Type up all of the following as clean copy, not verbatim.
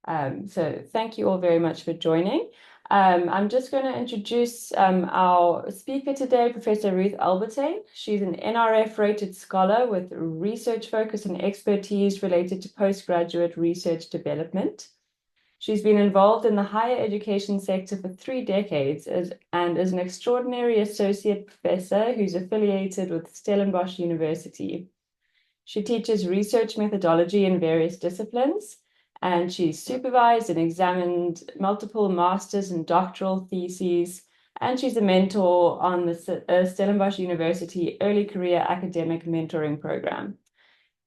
So thank you all very much for joining. I'm just going to introduce our speaker today, Professor Ruth Albertine. She's an NRF-rated scholar with research focus and expertise related to postgraduate research development. She's been involved in the higher education sector for 3 decades and is an extraordinary associate professor who's affiliated with Stellenbosch University. She teaches research methodology in various disciplines, and she's supervised and examined multiple master's and doctoral theses, and she's a mentor on the Stellenbosch University Early Career Academic Mentoring Program.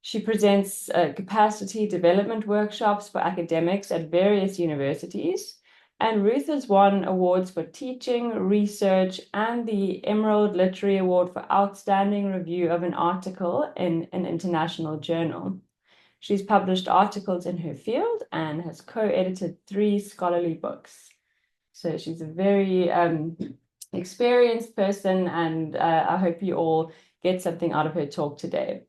She presents capacity development workshops for academics at various universities, and Ruth has won awards for teaching, research, and the Emerald Literary Award for outstanding review of an article in an international journal. She's published articles in her field and has co-edited 3 scholarly books. So she's a very experienced person, and I hope you all get something out of her talk today.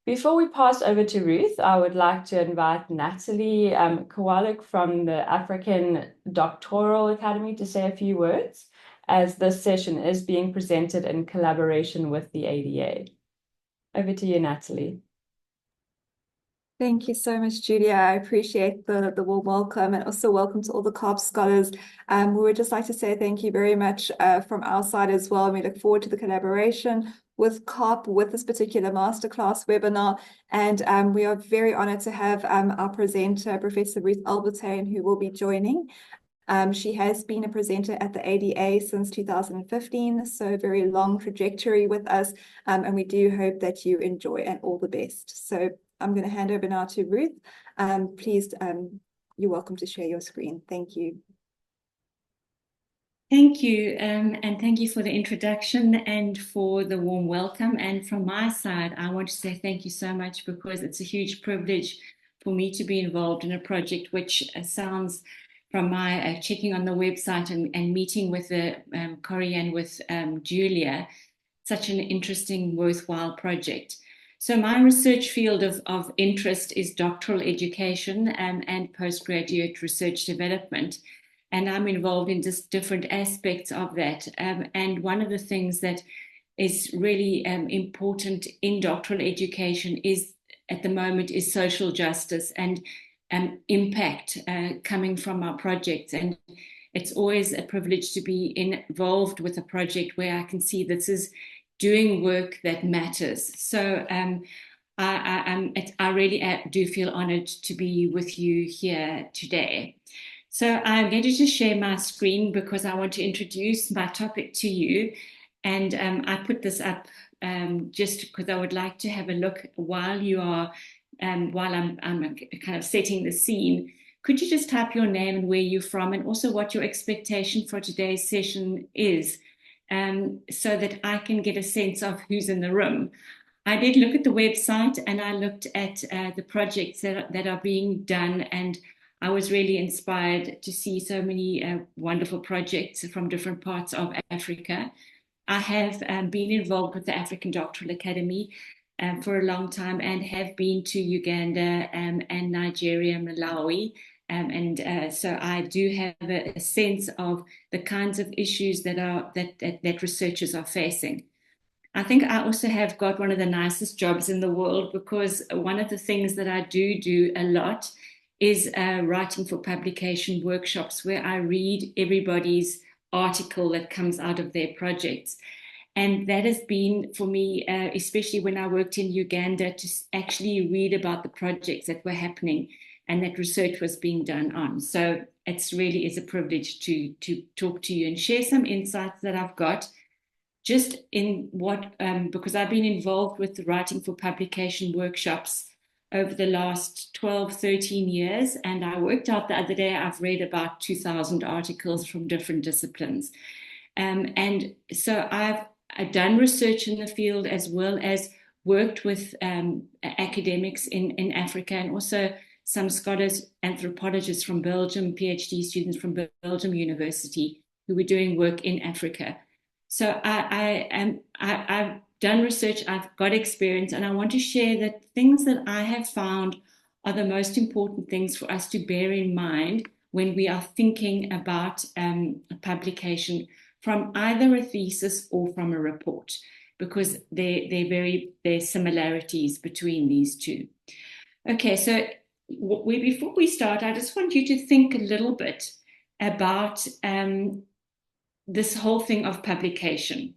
Before we pass over to Ruth, I would like to invite Natalie Kowalik from the African Doctoral Academy to say a few words, as this session is being presented in collaboration with the ADA. Over to you, Natalie. Thank you so much, Julia. I appreciate the warm welcome, and also welcome to all the CARP scholars. We would just like to say thank you very much from our side as well. And we look forward to the collaboration with CARP with this particular masterclass webinar. And we are very honored to have our presenter, Professor Ruth Albertine, who will be joining. She has been a presenter at the ADA since 2015, so a very long trajectory with us. And we do hope that you enjoy, and all the best. So I'm going to hand over now to Ruth. Please, you're welcome to share your screen. Thank you. Thank you, and thank you for the introduction and for the warm welcome. And from my side, I want to say thank you so much, because it's a huge privilege for me to be involved in a project which sounds, from my checking on the website and meeting with Corey and with Julia, such an interesting, worthwhile project. So my research field of interest is doctoral education and postgraduate research development. And I'm involved in just different aspects of that. And one of the things that is really important in doctoral education is, at the moment, is social justice and impact coming from our projects. And it's always a privilege to be involved with a project where I can see this is doing work that matters. So I really do feel honored to be with you here today. So I'm going to just share my screen, because I want to introduce my topic to you. And I put this up just because I would like to have a look while you are, while I'm kind of setting the scene. Could you just type your name and where you're from, and also what your expectation for today's session is, so that I can get a sense of who's in the room. I did look at the website, and I looked at the projects that are being done, and I was really inspired to see so many wonderful projects from different parts of Africa. I have been involved with the African Doctoral Academy for a long time, and have been to Uganda and Nigeria, Malawi. So I do have a sense of the kinds of issues that researchers are facing. I think I also have got one of the nicest jobs in the world, because one of the things that I do a lot is writing for publication workshops, where I read everybody's article that comes out of their projects. And that has been, for me, especially when I worked in Uganda, to actually read about the projects that were happening and that research was being done on. So it really is a privilege to talk to you and share some insights that I've got, just in what, because I've been involved with the writing for publication workshops over the last 12, 13 years. And I worked out the other day, I've read about 2,000 articles from different disciplines. And so I've done research in the field, as well as worked with academics in Africa, and also some scholars, anthropologists from Belgium, PhD students from Belgium University, who were doing work in Africa. So I've done research, I've got experience, and I want to share that things that I have found are the most important things for us to bear in mind when we are thinking about a publication from either a thesis or from a report, because there's similarities between these two. Okay, so before we start, I just want you to think a little bit about this whole thing of publication.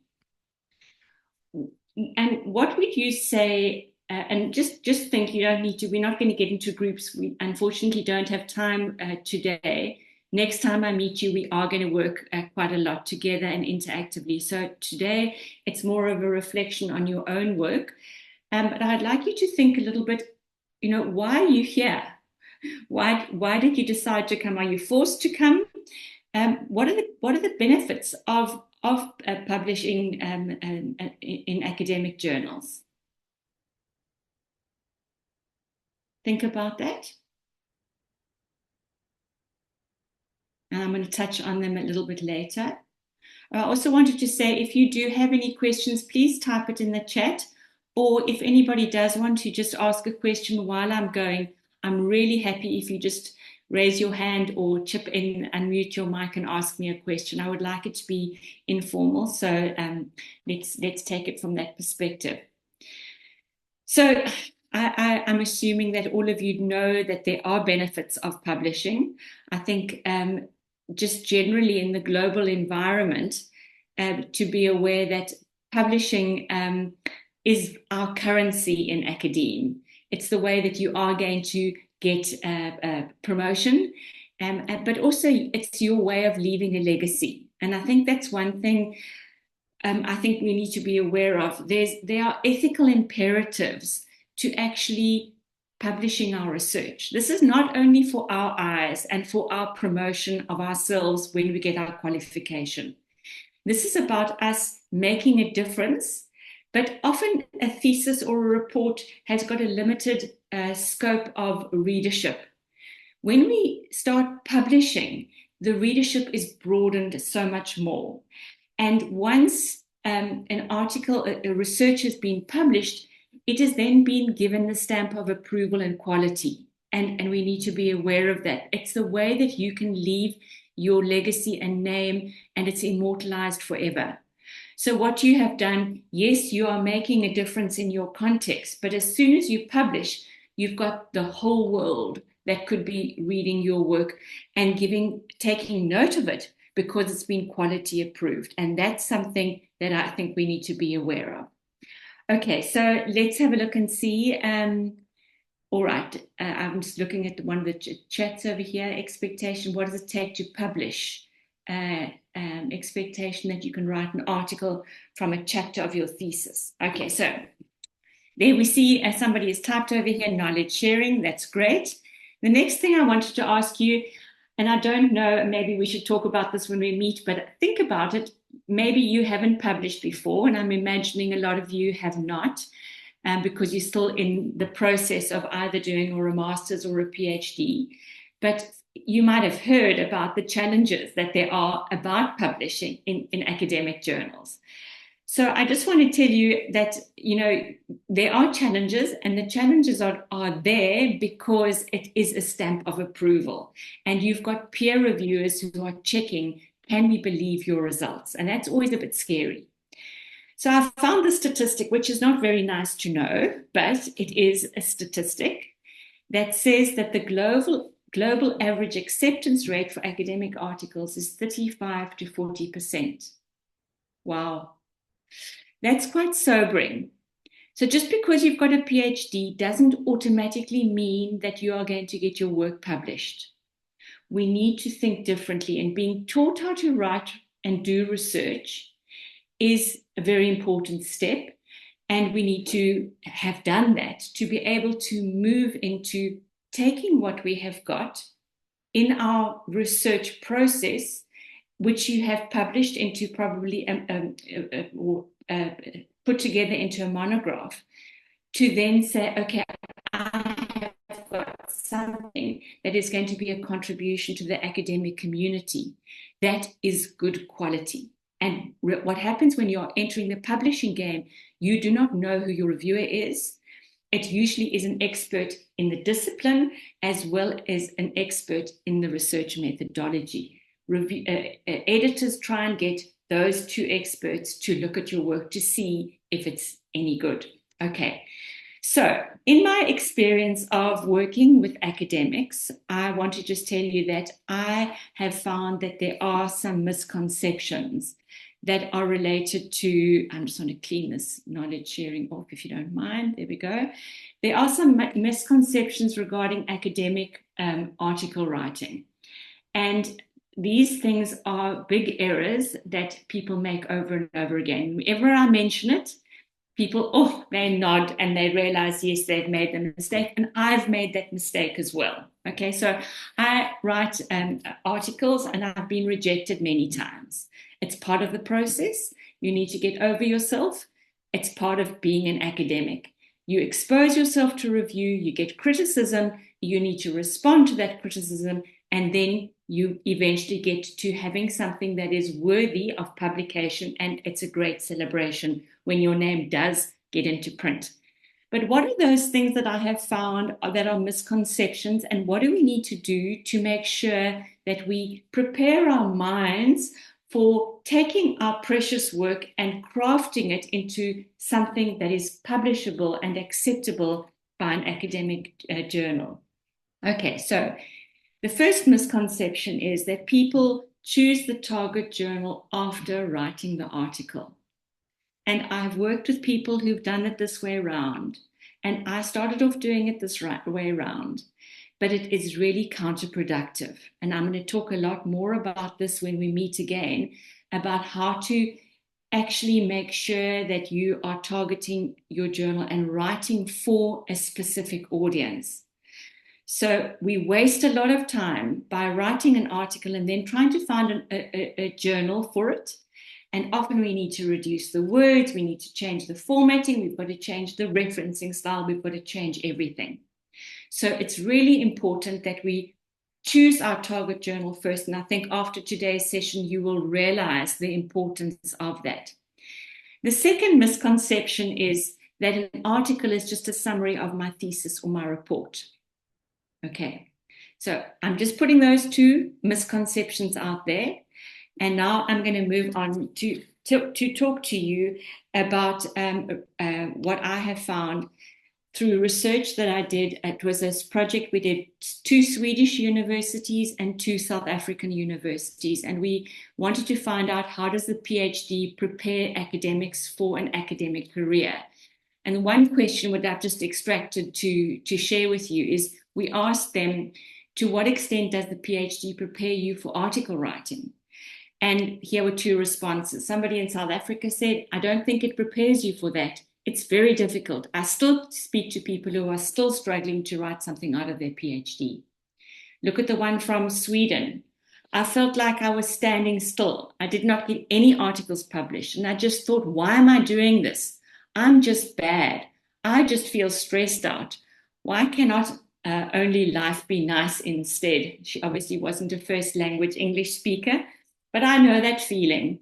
And what would you say, and just think, you don't need to, we're not going to get into groups. We unfortunately don't have time today. Next time I meet you, we are going to work quite a lot together and interactively. So today it's more of a reflection on your own work. But I'd like you to think a little bit, why are you here? Why did you decide to come? Are you forced to come? What are the benefits of publishing in academic journals? Think about that. And I'm going to touch on them a little bit later. I also wanted to say, if you do have any questions, please type it in the chat. Or if anybody does want to just ask a question while I'm going, I'm really happy if you just raise your hand or chip in, unmute your mic and ask me a question. I would like it to be informal. So let's take it from that perspective. So I'm assuming that all of you know that there are benefits of publishing. I think just generally in the global environment, to be aware that publishing is our currency in academia. It's the way that you are going to get promotion, but also it's your way of leaving a legacy. And I think that's one thing I think we need to be aware of. There are ethical imperatives to actually publishing our research. This is not only for our eyes and for our promotion of ourselves when we get our qualification. This is about us making a difference, but often a thesis or a report has got a limited scope of readership. When we start publishing, the readership is broadened so much more. And once an article, a research has been published, it has then been given the stamp of approval and quality. And we need to be aware of that. It's the way that you can leave your legacy and name, and it's immortalized forever. So what you have done, yes, you are making a difference in your context, but as soon as you publish, you've got the whole world that could be reading your work and taking note of it because it's been quality approved. And that's something that I think we need to be aware of. Okay, so let's have a look and see. All right, I'm just looking at one of the chats over here. Expectation, what does it take to publish? Expectation that you can write an article from a chapter of your thesis. Okay, so there we see somebody has typed over here, knowledge sharing. That's great. The next thing I wanted to ask you, and I don't know, maybe we should talk about this when we meet, but think about it. Maybe you haven't published before, and I'm imagining a lot of you have not, because you're still in the process of either doing or a master's or a PhD. But you might have heard about the challenges that there are about publishing in academic journals. So I just want to tell you that, there are challenges, and the challenges are there because it is a stamp of approval. And you've got peer reviewers who are checking, can we believe your results? And that's always a bit scary. So I found the statistic, which is not very nice to know, but it is a statistic that says that the global average acceptance rate for academic articles is 35 to 40%. Wow. That's quite sobering. So just because you've got a PhD doesn't automatically mean that you are going to get your work published. We need to think differently, and being taught how to write and do research is a very important step. And we need to have done that to be able to move into taking what we have got in our research process, which you have published into probably put together into a monograph, to then say, okay, I have got something that is going to be a contribution to the academic community that is good quality. And what happens when you're entering the publishing game, you do not know who your reviewer is. it usually is an expert in the discipline as well as an expert in the research methodology. Editors try and get those two experts to look at your work to see if it's any good. Okay, so in my experience of working with academics, I want to just tell you that I have found that there are some misconceptions that are related to, I'm just going to clean this knowledge sharing off if you don't mind. There we go. There are some misconceptions regarding academic article writing. And these things are big errors that people make over and over again. Whenever I mention it, people, they nod and they realize, yes, they've made the mistake. And I've made that mistake as well. Okay, so I write articles and I've been rejected many times. It's part of the process. You need to get over yourself. It's part of being an academic. You expose yourself to review, you get criticism, you need to respond to that criticism, and then you eventually get to having something that is worthy of publication, and it's a great celebration when your name does get into print. But what are those things that I have found that are misconceptions, and what do we need to do to make sure that we prepare our minds for taking our precious work and crafting it into something that is publishable and acceptable by an academic journal? Okay, so the first misconception is that people choose the target journal after writing the article. And I've worked with people who've done it this way around. And I started off doing it this way around. But it is really counterproductive. And I'm going to talk a lot more about this when we meet again, about how to actually make sure that you are targeting your journal and writing for a specific audience. So we waste a lot of time by writing an article and then trying to find a journal for it. And often we need to reduce the words, we need to change the formatting, we've got to change the referencing style, we've got to change everything. So it's really important that we choose our target journal first. And I think after today's session, you will realize the importance of that. The second misconception is that an article is just a summary of my thesis or my report. Okay, so I'm just putting those two misconceptions out there. And now I'm going to move on to talk to you about what I have found through research that I did. It was this project we did 2 Swedish universities and 2 South African universities. And we wanted to find out, how does the PhD prepare academics for an academic career? And one question that I've just extracted to share with you is, we asked them, to what extent does the PhD prepare you for article writing? And here were 2 responses. Somebody in South Africa said, I don't think it prepares you for that. It's very difficult. I still speak to people who are still struggling to write something out of their PhD. Look at the one from Sweden. I felt like I was standing still. I did not get any articles published. And I just thought, why am I doing this? I'm just bad. I just feel stressed out. Why cannot only life be nice instead? She obviously wasn't a first language English speaker, but I know that feeling.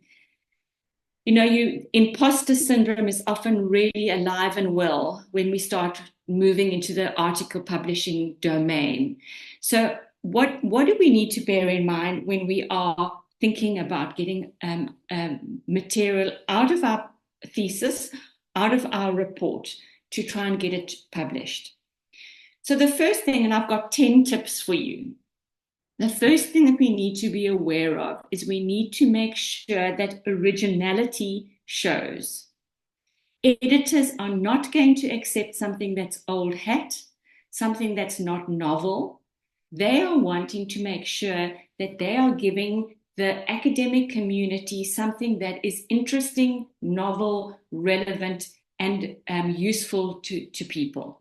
You know, imposter syndrome is often really alive and well when we start moving into the article publishing domain. So what do we need to bear in mind when we are thinking about getting material out of our thesis, out of our report, to try and get it published? So the first thing, and I've got 10 tips for you. The first thing that we need to be aware of is we need to make sure that originality shows. Editors are not going to accept something that's old hat, something that's not novel. They are wanting to make sure that they are giving the academic community something that is interesting, novel, relevant, and useful to people.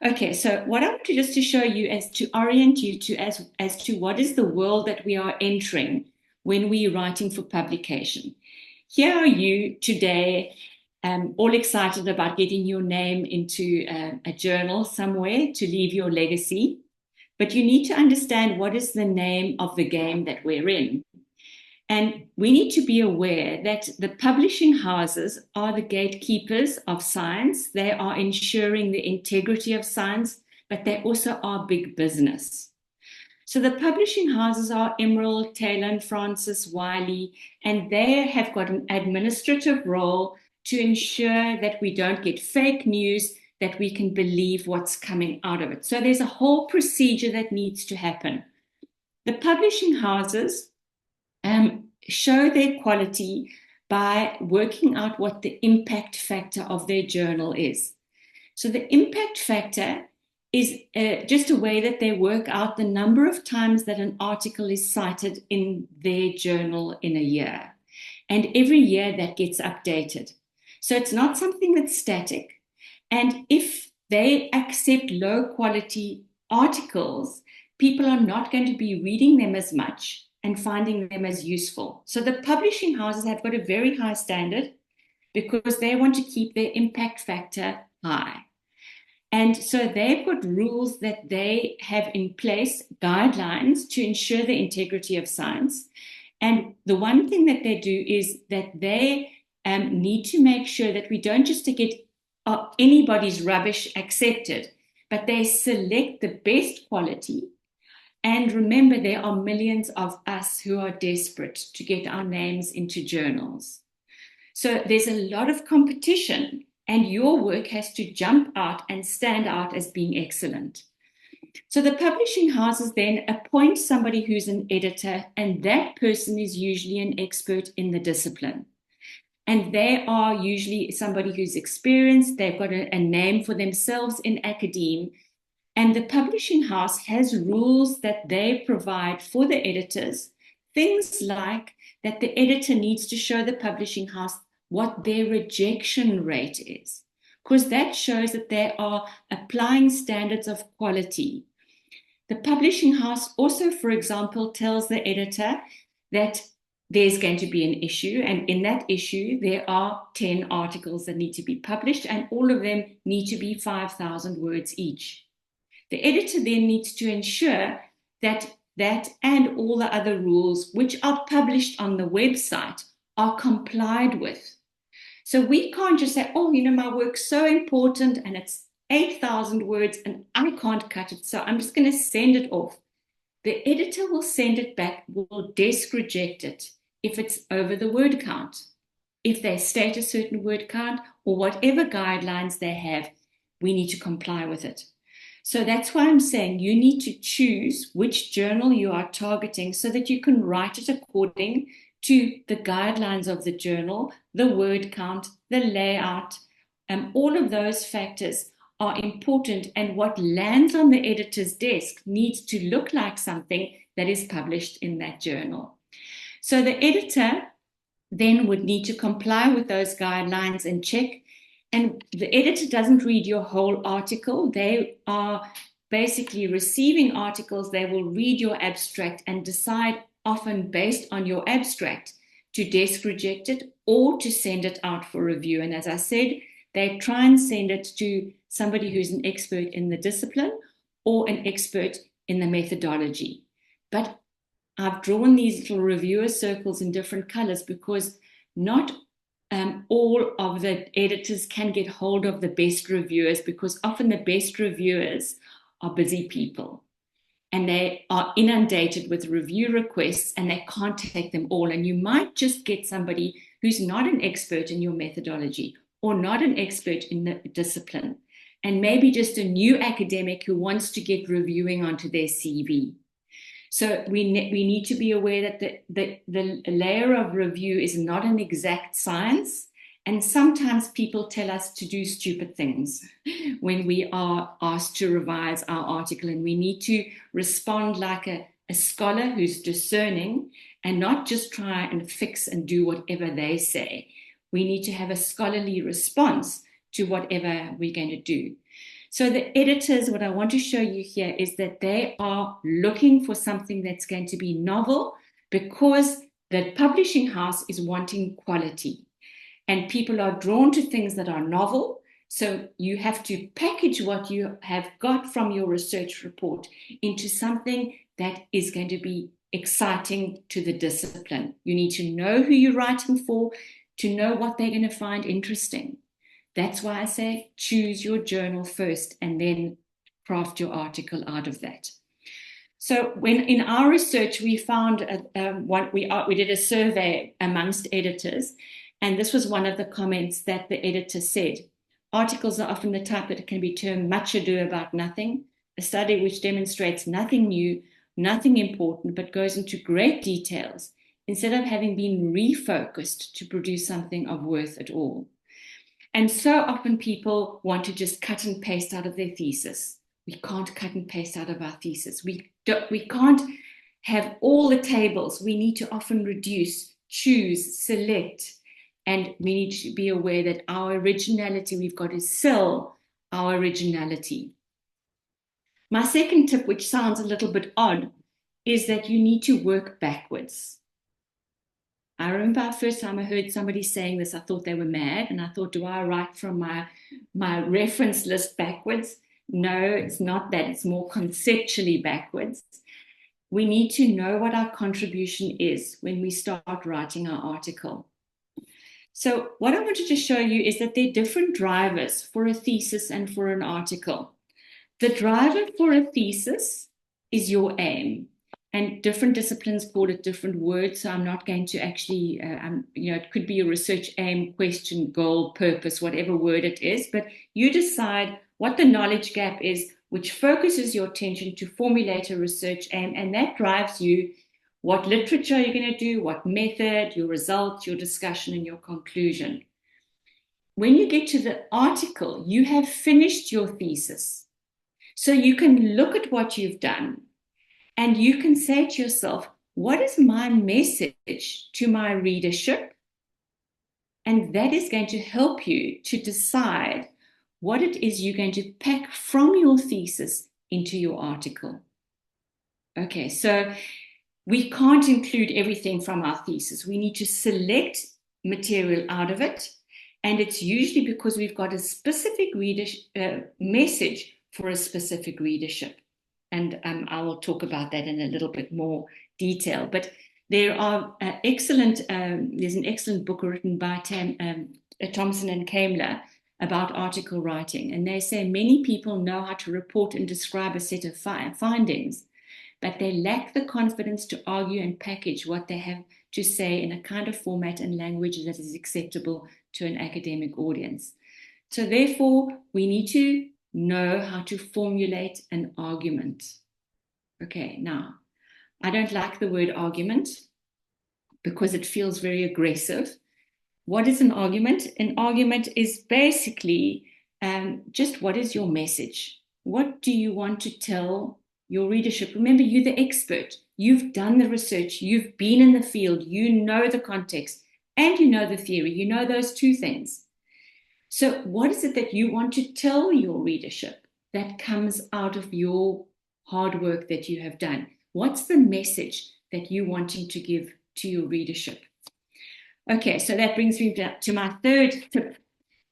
Okay, so what I want to just to show you is to orient you to as to what is the world that we are entering when we're writing for publication. Here are you today, all excited about getting your name into a journal somewhere to leave your legacy. But you need to understand what is the name of the game that we're in. And we need to be aware that the publishing houses are the gatekeepers of science. They are ensuring the integrity of science, but they also are big business. So the publishing houses are Emerald, Taylor and Francis, Wiley, and they have got an administrative role to ensure that we don't get fake news, that we can believe what's coming out of it. So there's a whole procedure that needs to happen. The publishing houses show their quality by working out what the impact factor of their journal is. So the impact factor is just a way that they work out the number of times that an article is cited in their journal in a year. And every year that gets updated. So it's not something that's static. And if they accept low quality articles, people are not going to be reading them as much and finding them as useful. So the publishing houses have got a very high standard because they want to keep their impact factor high. And so they've got rules that they have in place, guidelines to ensure the integrity of science. And the one thing that they do is that they need to make sure that we don't just get anybody's rubbish accepted, but they select the best quality. And remember, there are millions of us who are desperate to get our names into journals. So there's a lot of competition, and your work has to jump out and stand out as being excellent. So the publishing houses then appoint somebody who's an editor, and that person is usually an expert in the discipline. And they are usually somebody who's experienced, they've got a name for themselves in academia. And the publishing house has rules that they provide for the editors, things like that the editor needs to show the publishing house what their rejection rate is, because that shows that they are applying standards of quality. The publishing house also, for example, tells the editor that there's going to be an issue, and in that issue, there are 10 articles that need to be published, and all of them need to be 5,000 words each. The editor then needs to ensure that that and all the other rules which are published on the website are complied with. So we can't just say, oh, my work's so important and it's 8,000 words and I can't cut it, so I'm just going to send it off. The editor will send it back, will desk reject it if it's over the word count. If they state a certain word count or whatever guidelines they have, we need to comply with it. So that's why I'm saying you need to choose which journal you are targeting so that you can write it according to the guidelines of the journal, the word count, the layout, all of those factors are important, and what lands on the editor's desk needs to look like something that is published in that journal. So the editor then would need to comply with those guidelines and check. And the editor doesn't read your whole article. They are basically receiving articles. They will read your abstract and decide, often based on your abstract, to desk reject it or to send it out for review. And as I said, they try and send it to somebody who's an expert in the discipline or an expert in the methodology. But I've drawn these little reviewer circles in different colors because not all of the editors can get hold of the best reviewers, because often the best reviewers are busy people and they are inundated with review requests and they can't take them all. And you might just get somebody who's not an expert in your methodology or not an expert in the discipline, and maybe just a new academic who wants to get reviewing onto their CV. So we need to be aware that the layer of review is not an exact science. And sometimes people tell us to do stupid things when we are asked to revise our article. And we need to respond like a scholar who's discerning and not just try and fix and do whatever they say. We need to have a scholarly response to whatever we're going to do. So the editors, what I want to show you here is that they are looking for something that's going to be novel, because the publishing house is wanting quality. And people are drawn to things that are novel. So you have to package what you have got from your research report into something that is going to be exciting to the discipline. You need to know who you're writing for, to know what they're going to find interesting. That's why I say choose your journal first and then craft your article out of that. So when in our research, we found we did a survey amongst editors, and this was one of the comments that the editor said. Articles are often the type that can be termed much ado about nothing, a study which demonstrates nothing new, nothing important, but goes into great details instead of having been refocused to produce something of worth at all. And so often people want to just cut and paste out of their thesis. We can't cut and paste out of our thesis. We can't have all the tables. We need to often reduce, choose, select, and we need to be aware that our originality, we've got to sell our originality. My second tip, which sounds a little bit odd, is that you need to work backwards. I remember the first time I heard somebody saying this, I thought they were mad, and I thought, do I write from my reference list backwards? No, it's not that. It's more conceptually backwards. We need to know what our contribution is when we start writing our article. So what I wanted to show you is that there are different drivers for a thesis and for an article. The driver for a thesis is your aim. And different disciplines call it different words, so I'm not going to actually, it could be a research aim, question, goal, purpose, whatever word it is, but you decide what the knowledge gap is, which focuses your attention to formulate a research aim, and that drives you what literature you're going to do, what method, your results, your discussion, and your conclusion. When you get to the article, you have finished your thesis. So you can look at what you've done, and you can say to yourself, what is my message to my readership? And that is going to help you to decide what it is you're going to pack from your thesis into your article. Okay, so we can't include everything from our thesis. We need to select material out of it. And it's usually because we've got a specific message for a specific readership. And I will talk about that in a little bit more detail. But there are there's an excellent book written by Thompson and Kaimler about article writing. And they say many people know how to report and describe a set of findings, but they lack the confidence to argue and package what they have to say in a kind of format and language that is acceptable to an academic audience. So therefore, we need to know how to formulate an argument. Okay, now, I don't like the word argument because it feels very aggressive. What is an argument? An argument is basically just what is your message? What do you want to tell your readership? Remember, you're the expert. You've done the research. You've been in the field. You know the context and you know the theory. You know those two things. So what is it that you want to tell your readership that comes out of your hard work that you have done? What's the message that you're wanting to give to your readership? Okay, so that brings me to my third tip,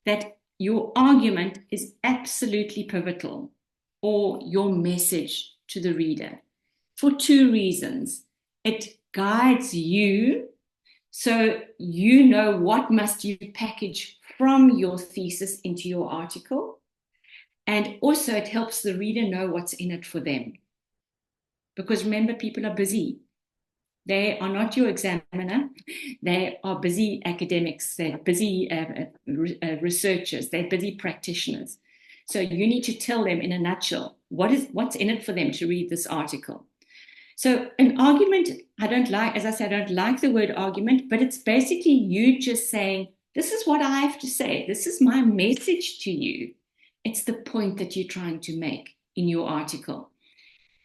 that your argument is absolutely pivotal, or your message to the reader, for two reasons. It guides you, so you know what must you package from your thesis into your article. And also it helps the reader know what's in it for them. Because remember, people are busy. They are not your examiner. They are busy academics. They're busy researchers. They're busy practitioners. So you need to tell them in a nutshell, what's in it for them to read this article. So an argument, I don't like the word argument, but it's basically you just saying, this is what I have to say. This is my message to you. It's the point that you're trying to make in your article.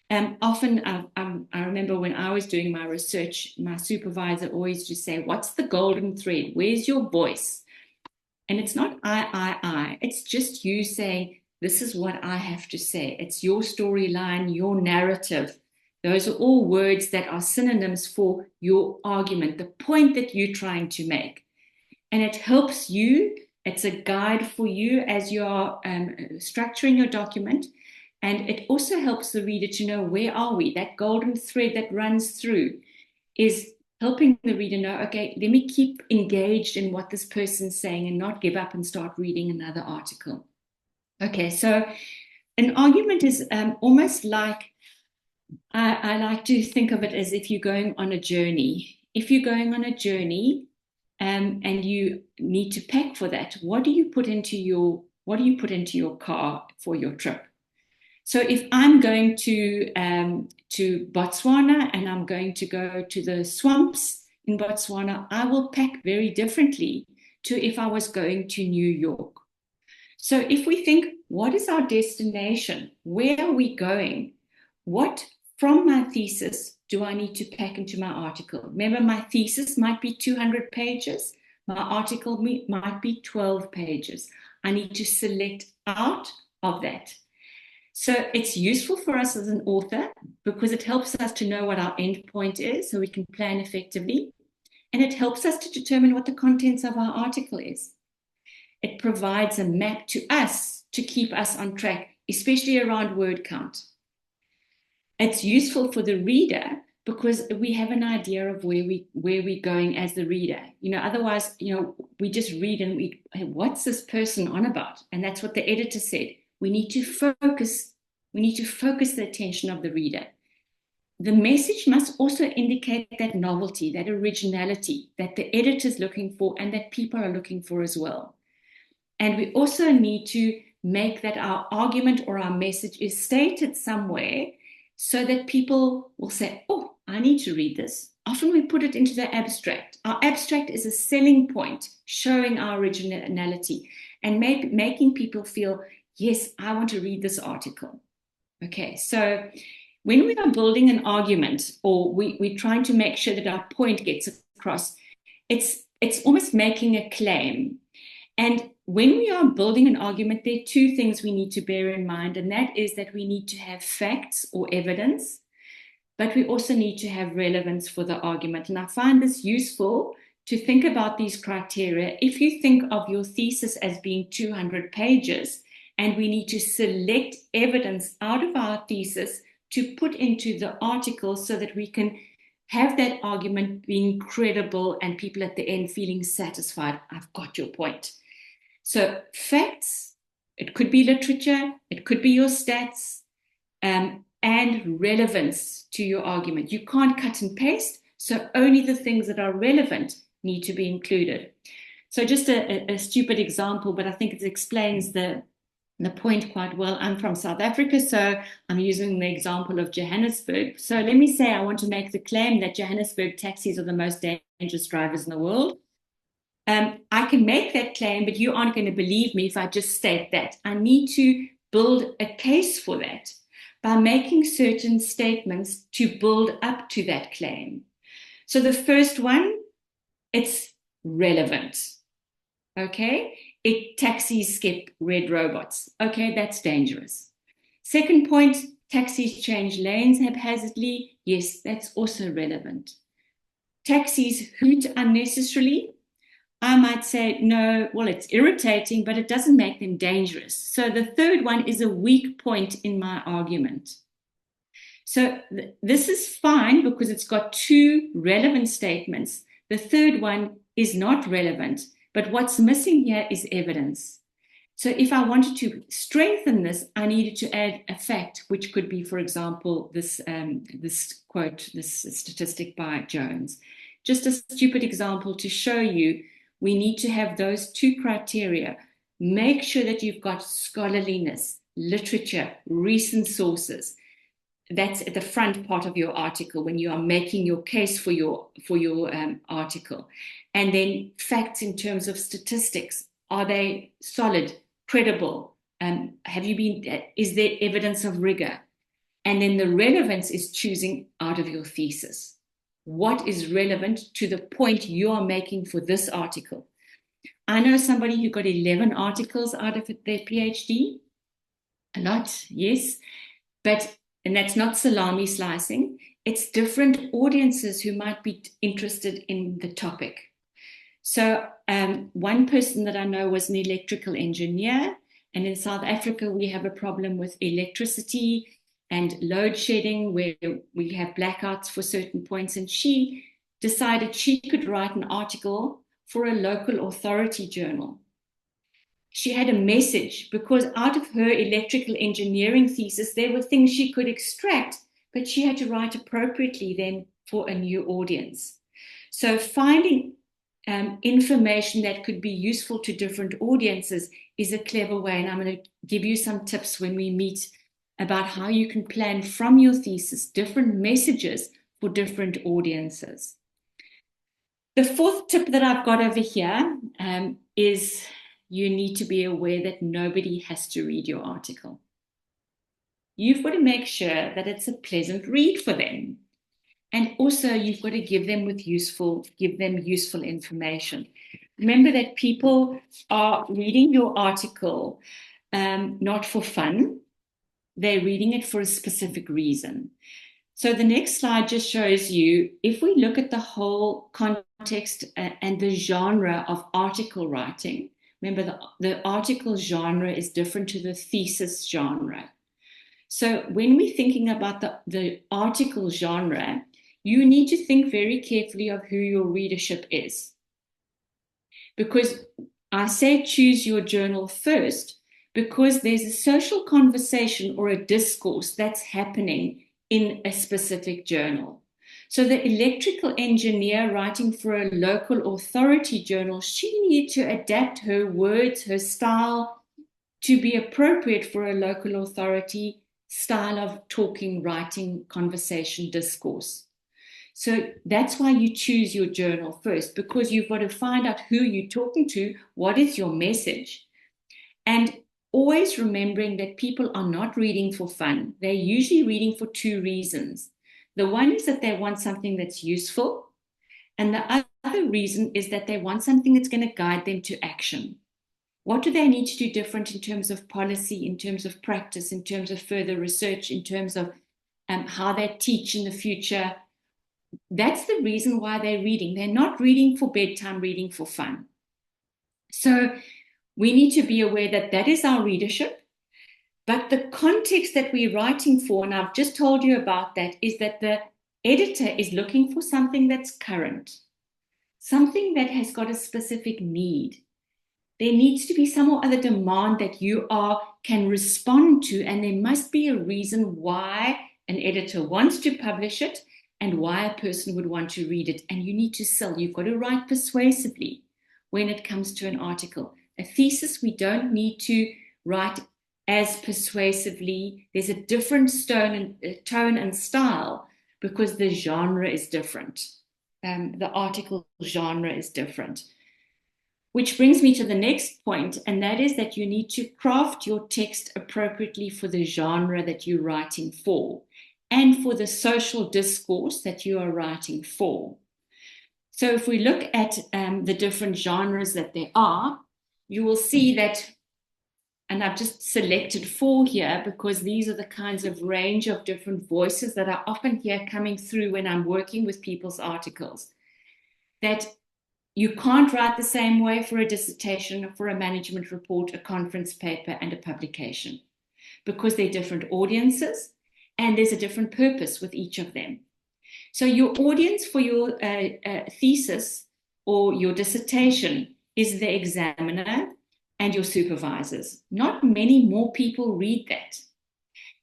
Often, I remember when I was doing my research, my supervisor always just say, what's the golden thread? Where's your voice? And it's not I. It's just you saying, this is what I have to say. It's your storyline, your narrative. Those are all words that are synonyms for your argument, the point that you're trying to make. And it helps you. It's a guide for you as you are structuring your document. And it also helps the reader to know, where are we? That golden thread that runs through is helping the reader know, okay, let me keep engaged in what this person's saying and not give up and start reading another article. Okay, so an argument is almost like, I like to think of it as if you're going on a journey. If you're going on a journey and you need to pack for that, what do you put into your car for your trip? So if I'm going to Botswana and I'm going to go to the swamps in Botswana, I will pack very differently to if I was going to New York. So if we think, what is our destination? Where are we going? What from my thesis do I need to pack into my article? Remember, my thesis might be 200 pages. My article might be 12 pages. I need to select out of that. So it's useful for us as an author because it helps us to know what our end point is so we can plan effectively. And it helps us to determine what the contents of our article is. It provides a map to us to keep us on track, especially around word count. It's useful for the reader because we have an idea of where we're going as the reader. Otherwise, we just read and what's this person on about? And that's what the editor said. We need to focus the attention of the reader. The message must also indicate that novelty, that originality that the editor is looking for and that people are looking for as well. And we also need to make that our argument or our message is stated somewhere so that people will say, oh, I need to read this. Often we put it into the abstract. Our abstract is a selling point, showing our originality and making people feel, yes, I want to read this article. Okay, so when we are building an argument or we're trying to make sure that our point gets across, it's almost making a claim. And when we are building an argument, there are two things we need to bear in mind, and that is that we need to have facts or evidence, but we also need to have relevance for the argument. And I find this useful to think about these criteria. If you think of your thesis as being 200 pages, and we need to select evidence out of our thesis to put into the article so that we can have that argument being credible and people at the end feeling satisfied, I've got your point. So facts, it could be literature, it could be your stats, and relevance to your argument. You can't cut and paste, so only the things that are relevant need to be included. So just a stupid example, but I think it explains the point quite well. I'm from South Africa, so I'm using the example of Johannesburg. So let me say I want to make the claim that Johannesburg taxis are the most dangerous drivers in the world. I can make that claim, but you aren't going to believe me if I just state that. I need to build a case for that by making certain statements to build up to that claim. So the first one, it's relevant. Okay? Taxis skip red robots. Okay, that's dangerous. Second point, taxis change lanes haphazardly. Yes, that's also relevant. Taxis hoot unnecessarily. I might say, no, well, it's irritating, but it doesn't make them dangerous. So the third one is a weak point in my argument. So this is fine because it's got two relevant statements. The third one is not relevant, but what's missing here is evidence. So if I wanted to strengthen this, I needed to add a fact, which could be, for example, this quote, this statistic by Jones. Just a stupid example to show you we need to have those two criteria. Make sure that you've got scholarliness, literature, recent sources. That's at the front part of your article when you are making your case for your article. And then facts in terms of statistics. Are they solid, credible? Is there evidence of rigor? And then the relevance is choosing out of your thesis. What is relevant to the point you are making for this article? I know somebody who got 11 articles out of their PhD. A lot, yes. And that's not salami slicing. It's different audiences who might be interested in the topic. So one person that I know was an electrical engineer, And in South Africa, we have a problem with electricity and load shedding, where we have blackouts for certain points. And she decided she could write an article for a local authority journal. She had a message, because out of her electrical engineering thesis, there were things she could extract, but she had to write appropriately then for a new audience. So finding information that could be useful to different audiences is a clever way. And I'm going to give you some tips when we meet about how you can plan from your thesis different messages for different audiences. The fourth tip that I've got over here is you need to be aware that nobody has to read your article. You've got to make sure that it's a pleasant read for them. And also you've got to give them useful information. Remember that people are reading your article not for fun. They're reading it for a specific reason. So the next slide just shows you, if we look at the whole context and the genre of article writing, remember the article genre is different to the thesis genre. So when we're thinking about the article genre, you need to think very carefully of who your readership is. Because I say choose your journal first, because there's a social conversation or a discourse that's happening in a specific journal. So the electrical engineer writing for a local authority journal, she needed to adapt her words, her style to be appropriate for a local authority style of talking, writing, conversation, discourse. So that's why you choose your journal first, because you've got to find out who you're talking to, what is your message. And always remembering that people are not reading for fun. They're usually reading for two reasons. The one is that they want something that's useful. And the other reason is that they want something that's going to guide them to action. What do they need to do different in terms of policy, in terms of practice, in terms of further research, in terms of how they teach in the future? That's the reason why they're reading. They're not reading for bedtime, reading for fun. So we need to be aware that that is our readership. But the context that we're writing for, and I've just told you about that, is that the editor is looking for something that's current, something that has got a specific need. There needs to be some or other demand that you can respond to, and there must be a reason why an editor wants to publish it and why a person would want to read it. And you need to sell. You've got to write persuasively when it comes to an article. A thesis, we don't need to write as persuasively. There's a different tone and style because the genre is different. The article genre is different. Which brings me to the next point, and that is that you need to craft your text appropriately for the genre that you're writing for and for the social discourse that you are writing for. So if we look at the different genres that there are, you will see that, and I've just selected 4 here because these are the kinds of range of different voices that I often hear coming through when I'm working with people's articles. That you can't write the same way for a dissertation, for a management report, a conference paper, and a publication, because they're different audiences and there's a different purpose with each of them. So your audience for your thesis or your dissertation is the examiner and your supervisors. Not many more people read that.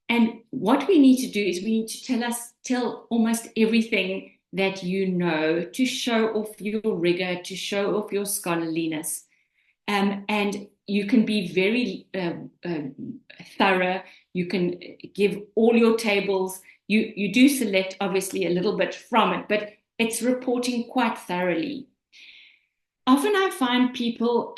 And what we need to do is we need to tell almost everything that you know, to show off your rigor, to show off your scholarliness. And you can be very thorough. You can give all your tables. You do select, obviously, a little bit from it, but it's reporting quite thoroughly. Often I find people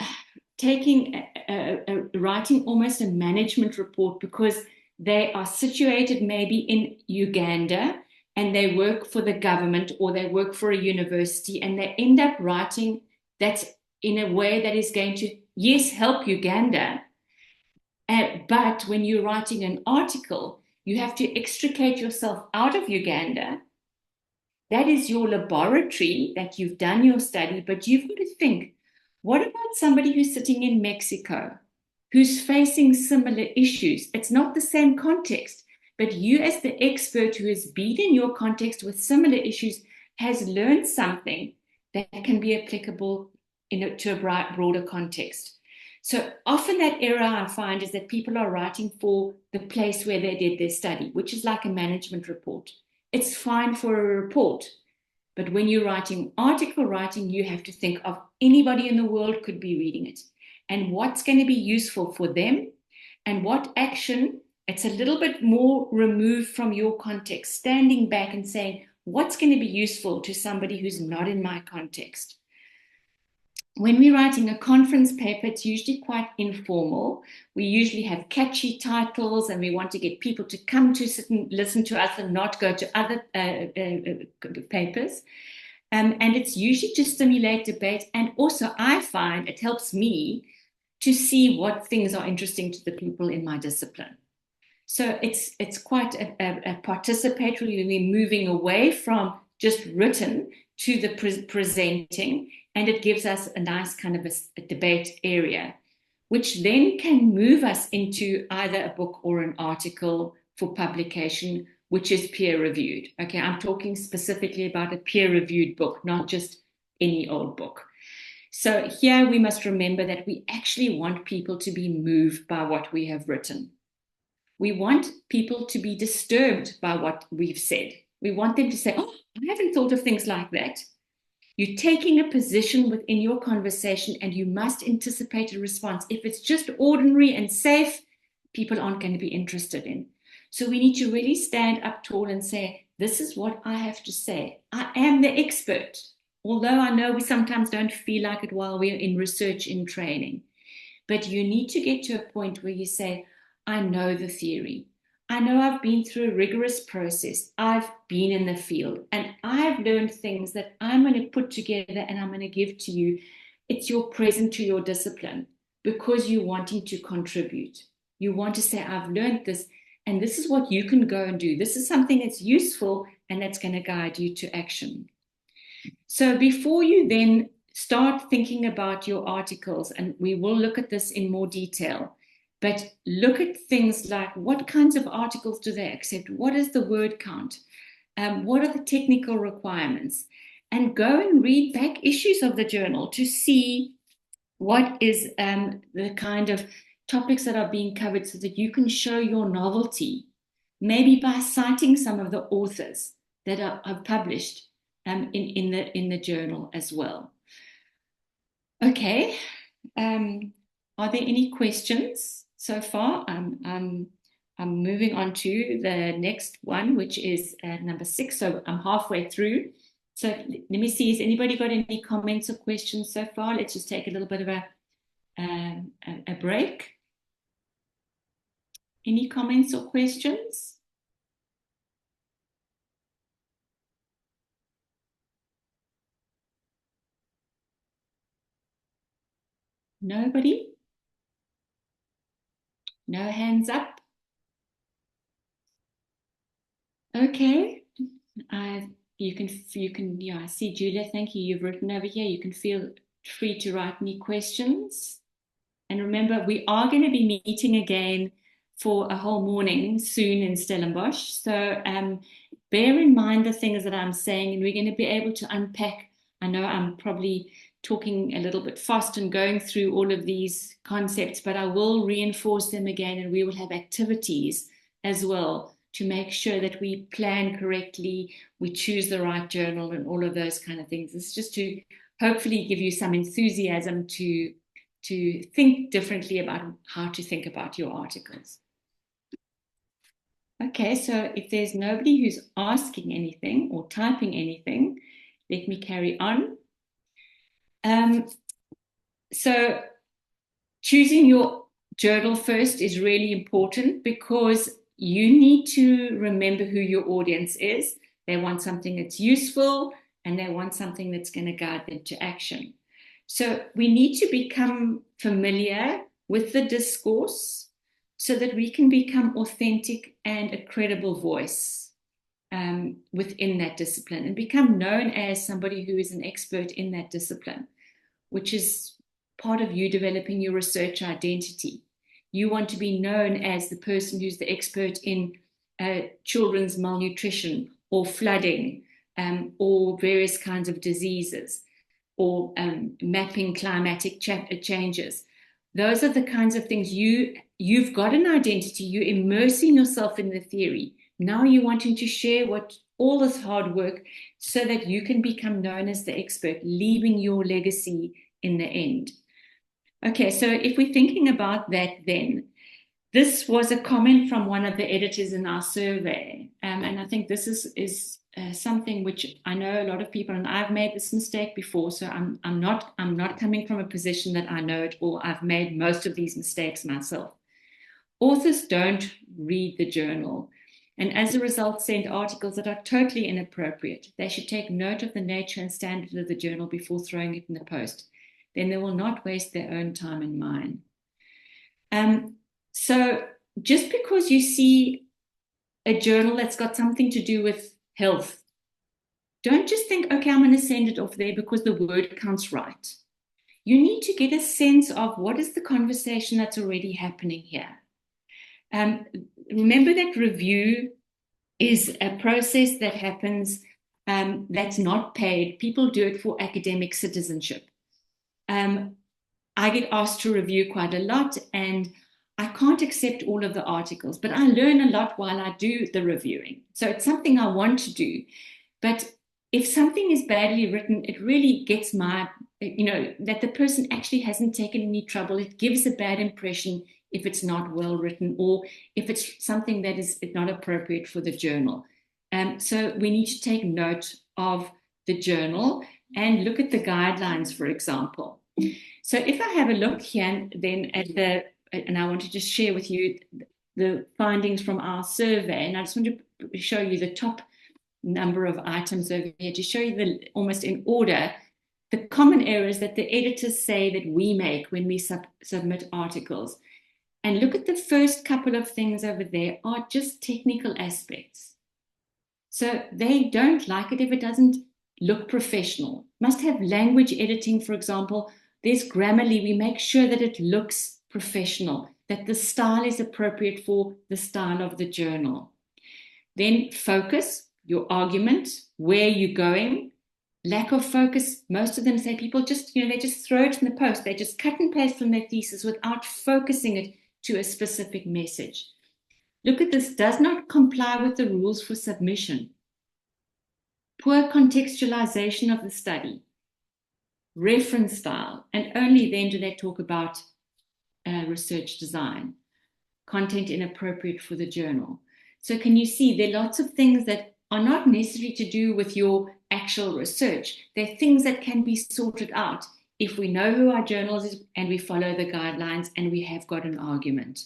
writing almost a management report because they are situated maybe in Uganda and they work for the government or they work for a university, and they end up writing that's in a way that is going to, yes, help Uganda. But when you're writing an article, you have to extricate yourself out of Uganda. That is your laboratory that you've done your study, but you've got to think, what about somebody who's sitting in Mexico, who's facing similar issues. It's not the same context, but you as the expert who has been in your context with similar issues has learned something that can be applicable to a broader context. So often that error I find is that people are writing for the place where they did their study, which is like a management report. It's fine for a report, but when you're writing article writing, you have to think of anybody in the world could be reading it and what's going to be useful for them and what action. It's a little bit more removed from your context, standing back and saying, what's going to be useful to somebody who's not in my context? When we're writing a conference paper, it's usually quite informal. We usually have catchy titles and we want to get people to come to sit and listen to us and not go to other papers. And it's usually to stimulate debate. And also I find it helps me to see what things are interesting to the people in my discipline. So it's quite a participatory. We're moving away from just written to the presenting, and it gives us a nice kind of a debate area, which then can move us into either a book or an article for publication, which is peer-reviewed. Okay, I'm talking specifically about a peer-reviewed book, not just any old book. So here we must remember that we actually want people to be moved by what we have written. We want people to be disturbed by what we've said. We want them to say, oh, I haven't thought of things like that. You're taking a position within your conversation and you must anticipate a response. If it's just ordinary and safe, people aren't going to be interested in. So we need to really stand up tall and say, this is what I have to say. I am the expert. Although I know we sometimes don't feel like it while we're in research in training. But you need to get to a point where you say, I know the theory. I know I've been through a rigorous process. I've been in the field and I've learned things that I'm going to put together and I'm going to give to you. It's your present to your discipline because you're wanting to contribute. You want to say, I've learned this and this is what you can go and do. This is something that's useful and that's going to guide you to action. So before you then start thinking about your articles, and we will look at this in more detail, but look at things like what kinds of articles do they accept? What is the word count? What are the technical requirements? And go and read back issues of the journal to see what is the kind of topics that are being covered so that you can show your novelty, maybe by citing some of the authors that are published in the journal as well. Okay, are there any questions so far? I'm moving on to the next one, which is number 6. So I'm halfway through. So let me see, has anybody got any comments or questions so far? Let's just take a little bit of a break. Any comments or questions? Nobody? No hands up? Okay. You can, yeah, I see Julia, thank you. You've written over here. You can feel free to write me questions. And remember, we are going to be meeting again for a whole morning soon in Stellenbosch. So bear in mind the things that I'm saying, and we're going to be able to unpack. I know I'm probably talking a little bit fast and going through all of these concepts, but I will reinforce them again, and we will have activities as well to make sure that we plan correctly, we choose the right journal and all of those kind of things. It's just to hopefully give you some enthusiasm to think differently about how to think about your articles. Okay, so if there's nobody who's asking anything or typing anything, let me carry on. So choosing your journal first is really important because you need to remember who your audience is. They want something that's useful and they want something that's going to guide them to action. So we need to become familiar with the discourse so that we can become authentic and a credible voice within that discipline and become known as somebody who is an expert in that discipline, which is part of you developing your research identity. You want to be known as the person who's the expert in children's malnutrition or flooding, or various kinds of diseases, or mapping climatic changes. Those are the kinds of things you've got an identity, you're immersing yourself in the theory. Now you're wanting to share all this hard work so that you can become known as the expert, leaving your legacy in the end. Okay, so if we're thinking about that, then this was a comment from one of the editors in our survey, and I think this is something which I know a lot of people, and I've made this mistake before, so I'm not coming from a position that I know it all. I've made most of these mistakes myself. Authors don't read the journal, and as a result send articles that are totally inappropriate. They should take note of the nature and standard of the journal before throwing it in the post. Then they will not waste their own time and mine. So just because you see a journal that's got something to do with health, don't just think, okay, I'm going to send it off there because the word counts right. You need to get a sense of what is the conversation that's already happening here. Remember that review is a process that happens that's not paid. People do it for academic citizenship. I get asked to review quite a lot, and I can't accept all of the articles, but I learn a lot while I do the reviewing. So it's something I want to do. But if something is badly written, it really gets that the person actually hasn't taken any trouble. It gives a bad impression if it's not well written, or if it's something that is not appropriate for the journal. So we need to take note of the journal and look at the guidelines, for example. So if I have a look here, then and I want to just share with you the findings from our survey, and I just want to show you the top number of items over here to show you almost in order the common errors that the editors say that we make when we submit articles. And look at the first couple of things over there are just technical aspects. So they don't like it if it doesn't look professional. Must have language editing, for example. There's Grammarly. We make sure that it looks professional, that the style is appropriate for the style of the journal. Then focus, your argument, where you're going. Lack of focus, most of them say people just, they just throw it in the post. They just cut and paste from their thesis without focusing it to a specific message. Look at this, does not comply with the rules for submission. Poor contextualization of the study. Reference style, and only then do they talk about research design. Content inappropriate for the journal. So can you see there are lots of things that are not necessary to do with your actual research. They're things that can be sorted out if we know who our journal is and we follow the guidelines and we have got an argument.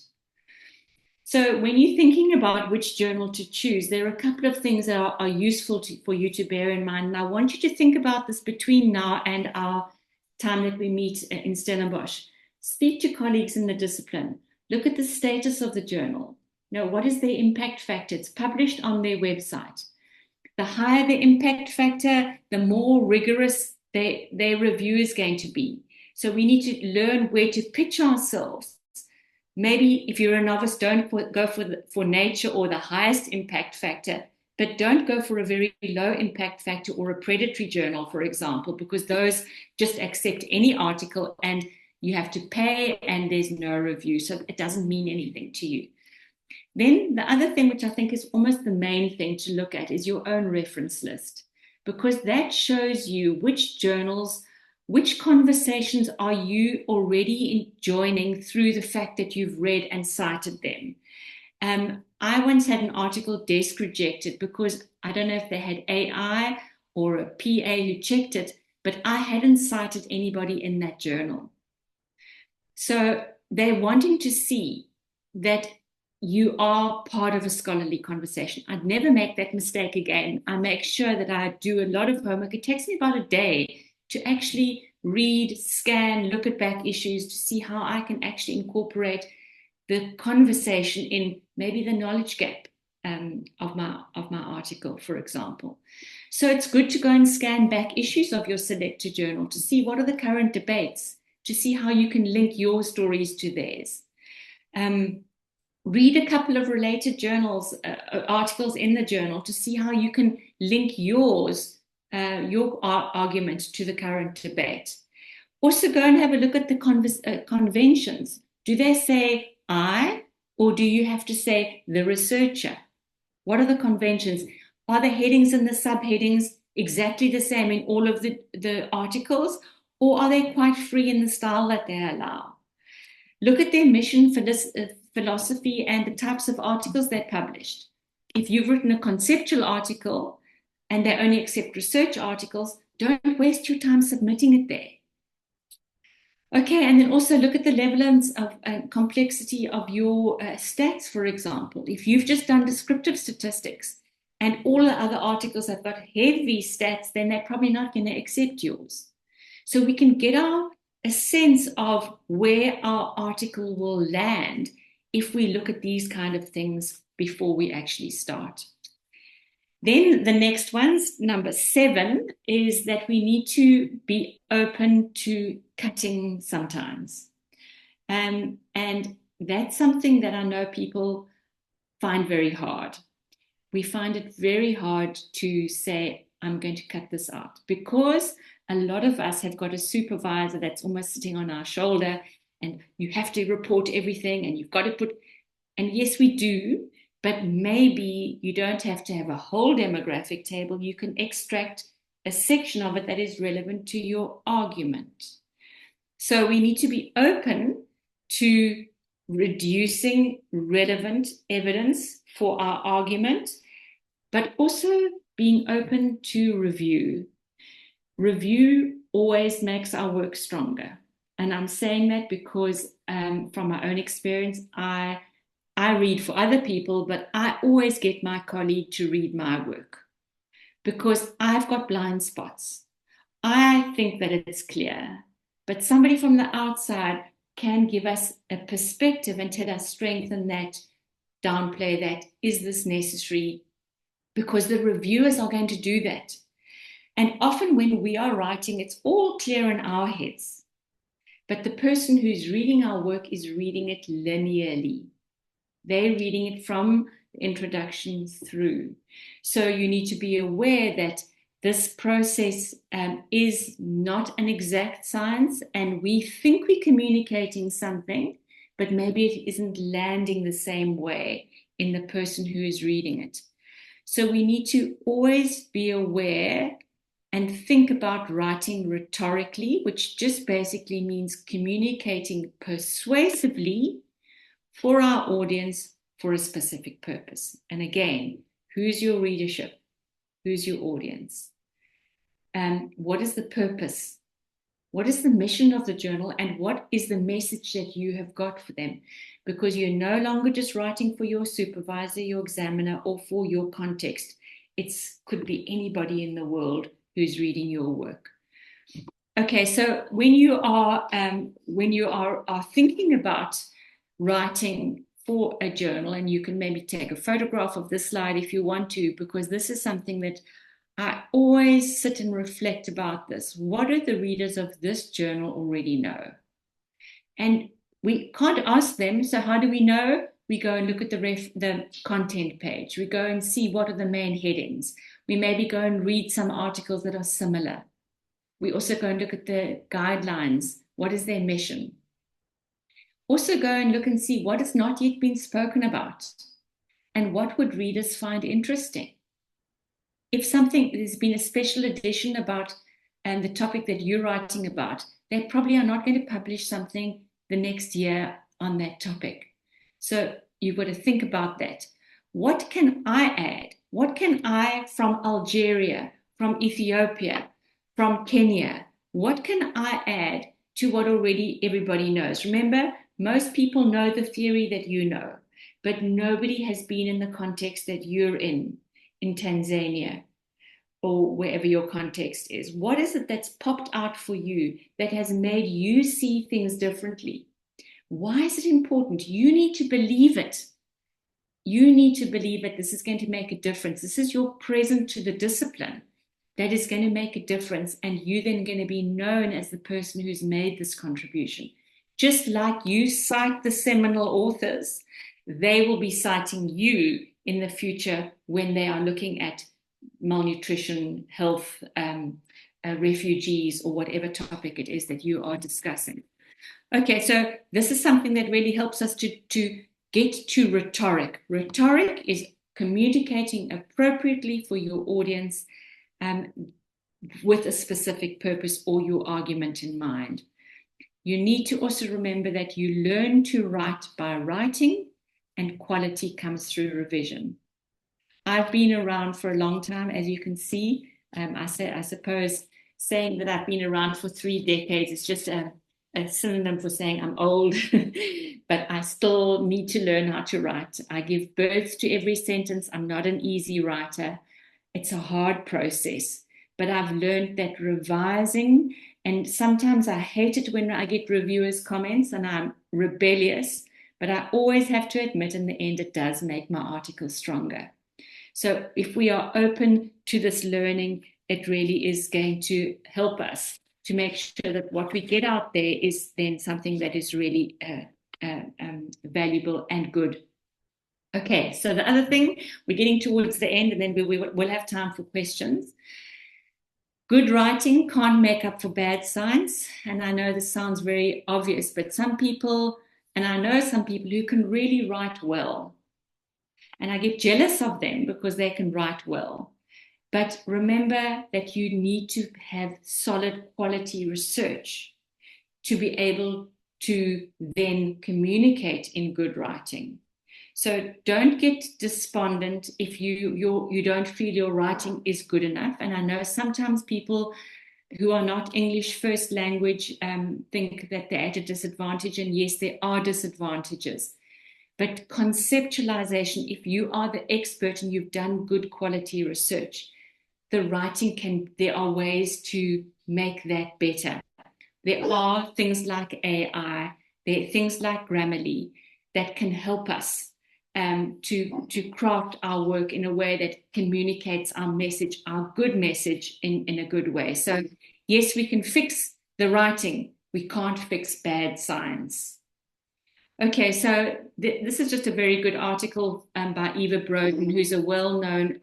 So when you're thinking about which journal to choose, there are a couple of things that are useful for you to bear in mind. And I want you to think about this between now and our time that we meet in Stellenbosch. Speak to colleagues in the discipline. Look at the status of the journal. What is their impact factor? It's published on their website. The higher the impact factor, the more rigorous their review is going to be. So we need to learn where to pitch ourselves. Maybe if you're a novice, don't go for Nature or the highest impact factor, but don't go for a very low impact factor or a predatory journal, for example, because those just accept any article and you have to pay and there's no review. So it doesn't mean anything to you. Then the other thing, which I think is almost the main thing to look at, is your own reference list, because that shows you which journals, which conversations are you already joining through the fact that you've read and cited them. I once had an article desk rejected because I don't know if they had AI or a PA who checked it, but I hadn't cited anybody in that journal. So they're wanting to see that you are part of a scholarly conversation. I'd never make that mistake again. I make sure that I do a lot of homework. It takes me about a day to actually read, scan, look at back issues to see how I can actually incorporate the conversation in maybe the knowledge gap of my article, for example. So it's good to go and scan back issues of your selected journal to see what are the current debates, to see how you can link your stories to theirs. Read a couple of related journals, articles in the journal to see how you can link your argument to the current debate. Also go and have a look at the conventions. Do they say I, or do you have to say the researcher? What are the conventions? Are the headings and the subheadings exactly the same in all of the articles, or are they quite free in the style that they allow? Look at their mission, philosophy, and the types of articles they published. If you've written a conceptual article and they only accept research articles, don't waste your time submitting it there. Okay, and then also look at the level of complexity of your stats, for example. If you've just done descriptive statistics and all the other articles have got heavy stats, then they're probably not going to accept yours. So we can get a sense of where our article will land if we look at these kind of things before we actually start. Then the next one's number 7 is that we need to be open to cutting sometimes. And that's something that I know people find very hard. We find it very hard to say, I'm going to cut this out, because a lot of us have got a supervisor that's almost sitting on our shoulder, and you have to report everything, and you've got to put, and yes, we do, but maybe you don't have to have a whole demographic table. You can extract a section of it that is relevant to your argument. So we need to be open to reducing relevant evidence for our argument, but also being open to review. Review always makes our work stronger. And I'm saying that because from my own experience, I read for other people, but I always get my colleague to read my work because I've got blind spots. I think that it's clear, but somebody from the outside can give us a perspective and tell us strengthen that, downplay that. Is this necessary? Because the reviewers are going to do that. And often when we are writing, it's all clear in our heads, but the person who's reading our work is reading it linearly. They're reading it from the introduction through. So you need to be aware that this process is not an exact science, and we think we're communicating something, but maybe it isn't landing the same way in the person who is reading it. So we need to always be aware and think about writing rhetorically, which just basically means communicating persuasively for our audience for a specific purpose. And again, who's your readership? Who's your audience? What is the purpose? What is the mission of the journal? And what is the message that you have got for them? Because you're no longer just writing for your supervisor, your examiner, or for your context. It could be anybody in the world who's reading your work. Okay, so when you are thinking about writing for a journal, and you can maybe take a photograph of this slide if you want to, because this is something that I always sit and reflect about this. What do the readers of this journal already know? And we can't ask them, so how do we know? We go and look at the content page. We go and see what are the main headings. We maybe go and read some articles that are similar. We also go and look at the guidelines. What is their mission? Also go and look and see what has not yet been spoken about and what would readers find interesting. If there's been a special edition about the topic that you're writing about, they probably are not going to publish something the next year on that topic. So you've got to think about that. What can I add? What can I from Algeria, from Ethiopia, from Kenya, what can I add to what already everybody knows? Remember, most people know the theory that you know, but nobody has been in the context that you're in Tanzania, or wherever your context is. What is it that's popped out for you that has made you see things differently? Why is it important? You need to believe it. You need to believe that this is going to make a difference. This is your present to the discipline that is going to make a difference, and you then going to be known as the person who's made this contribution. Just like you cite the seminal authors, they will be citing you in the future when they are looking at malnutrition, health, refugees, or whatever topic it is that you are discussing. Okay, so this is something that really helps us to get to rhetoric. Rhetoric is communicating appropriately for your audience with a specific purpose or your argument in mind. You need to also remember that you learn to write by writing, and quality comes through revision. I've been around for a long time, as you can see. I suppose saying that I've been around for 3 decades is just a synonym for saying I'm old, but I still need to learn how to write. I give birth to every sentence. I'm not an easy writer. It's a hard process, but I've learned that revising, and sometimes I hate it when I get reviewers' comments and I'm rebellious, but I always have to admit in the end it does make my article stronger. So if we are open to this learning, it really is going to help us to make sure that what we get out there is then something that is really valuable and good. Okay, so the other thing, we're getting towards the end, and then we'll have time for questions. Good writing can't make up for bad science. And I know this sounds very obvious, but some people, and I know some people who can really write well. And I get jealous of them because they can write well. But remember that you need to have solid quality research to be able to then communicate in good writing. So don't get despondent if you don't feel your writing is good enough. And I know sometimes people who are not English first language think that they're at a disadvantage. And yes, there are disadvantages. But conceptualization, if you are the expert and you've done good quality research, the writing there are ways to make that better. There are things like AI, there are things like Grammarly that can help us to craft our work in a way that communicates our message, our good message in a good way. So yes, we can fix the writing. We can't fix bad science. Okay, so this is just a very good article by Eva Broden, who's a well-known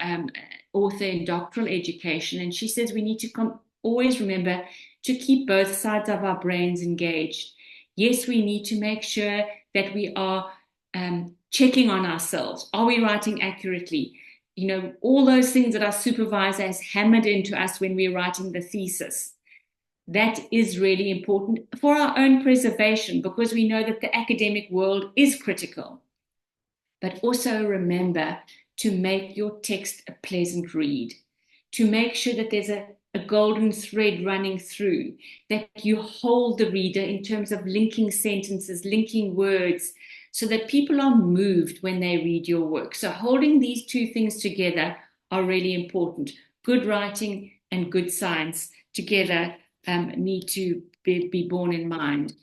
author in doctoral education. And she says we need to always remember to keep both sides of our brains engaged. Yes, we need to make sure that we are checking on ourselves. Are we writing accurately? You know, all those things that our supervisor has hammered into us when we're writing the thesis. That is really important for our own preservation, because we know that the academic world is critical. But also remember to make your text a pleasant read, to make sure that there's a golden thread running through, that you hold the reader in terms of linking sentences, linking words, so that people are moved when they read your work. So holding these two things together are really important. Good writing and good science together need to be borne in mind.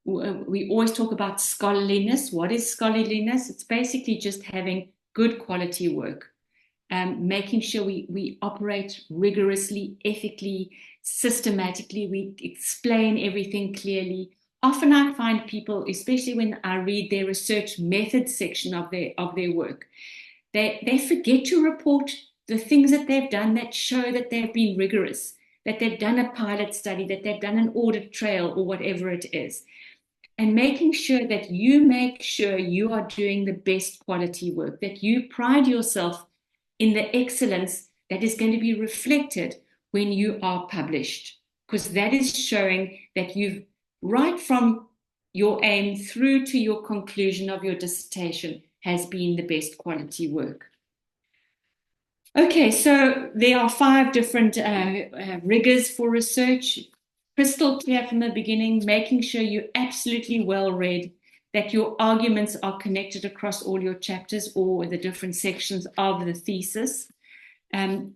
We always talk about scholarliness. What is scholarliness? It's basically just having good quality work, making sure we operate rigorously, ethically, systematically. We explain everything clearly. Often I find people, especially when I read their research methods section of their work, they forget to report the things that they've done that show that they've been rigorous, that they've done a pilot study, that they've done an audit trail or whatever it is. And making sure that you make sure you are doing the best quality work, that you pride yourself in the excellence that is going to be reflected when you are published, because that is showing that you've, right from your aim through to your conclusion of your dissertation, has been the best quality work. Okay, so there are 5 different rigors for research. Crystal clear from the beginning, making sure you're absolutely well read, that your arguments are connected across all your chapters or the different sections of the thesis.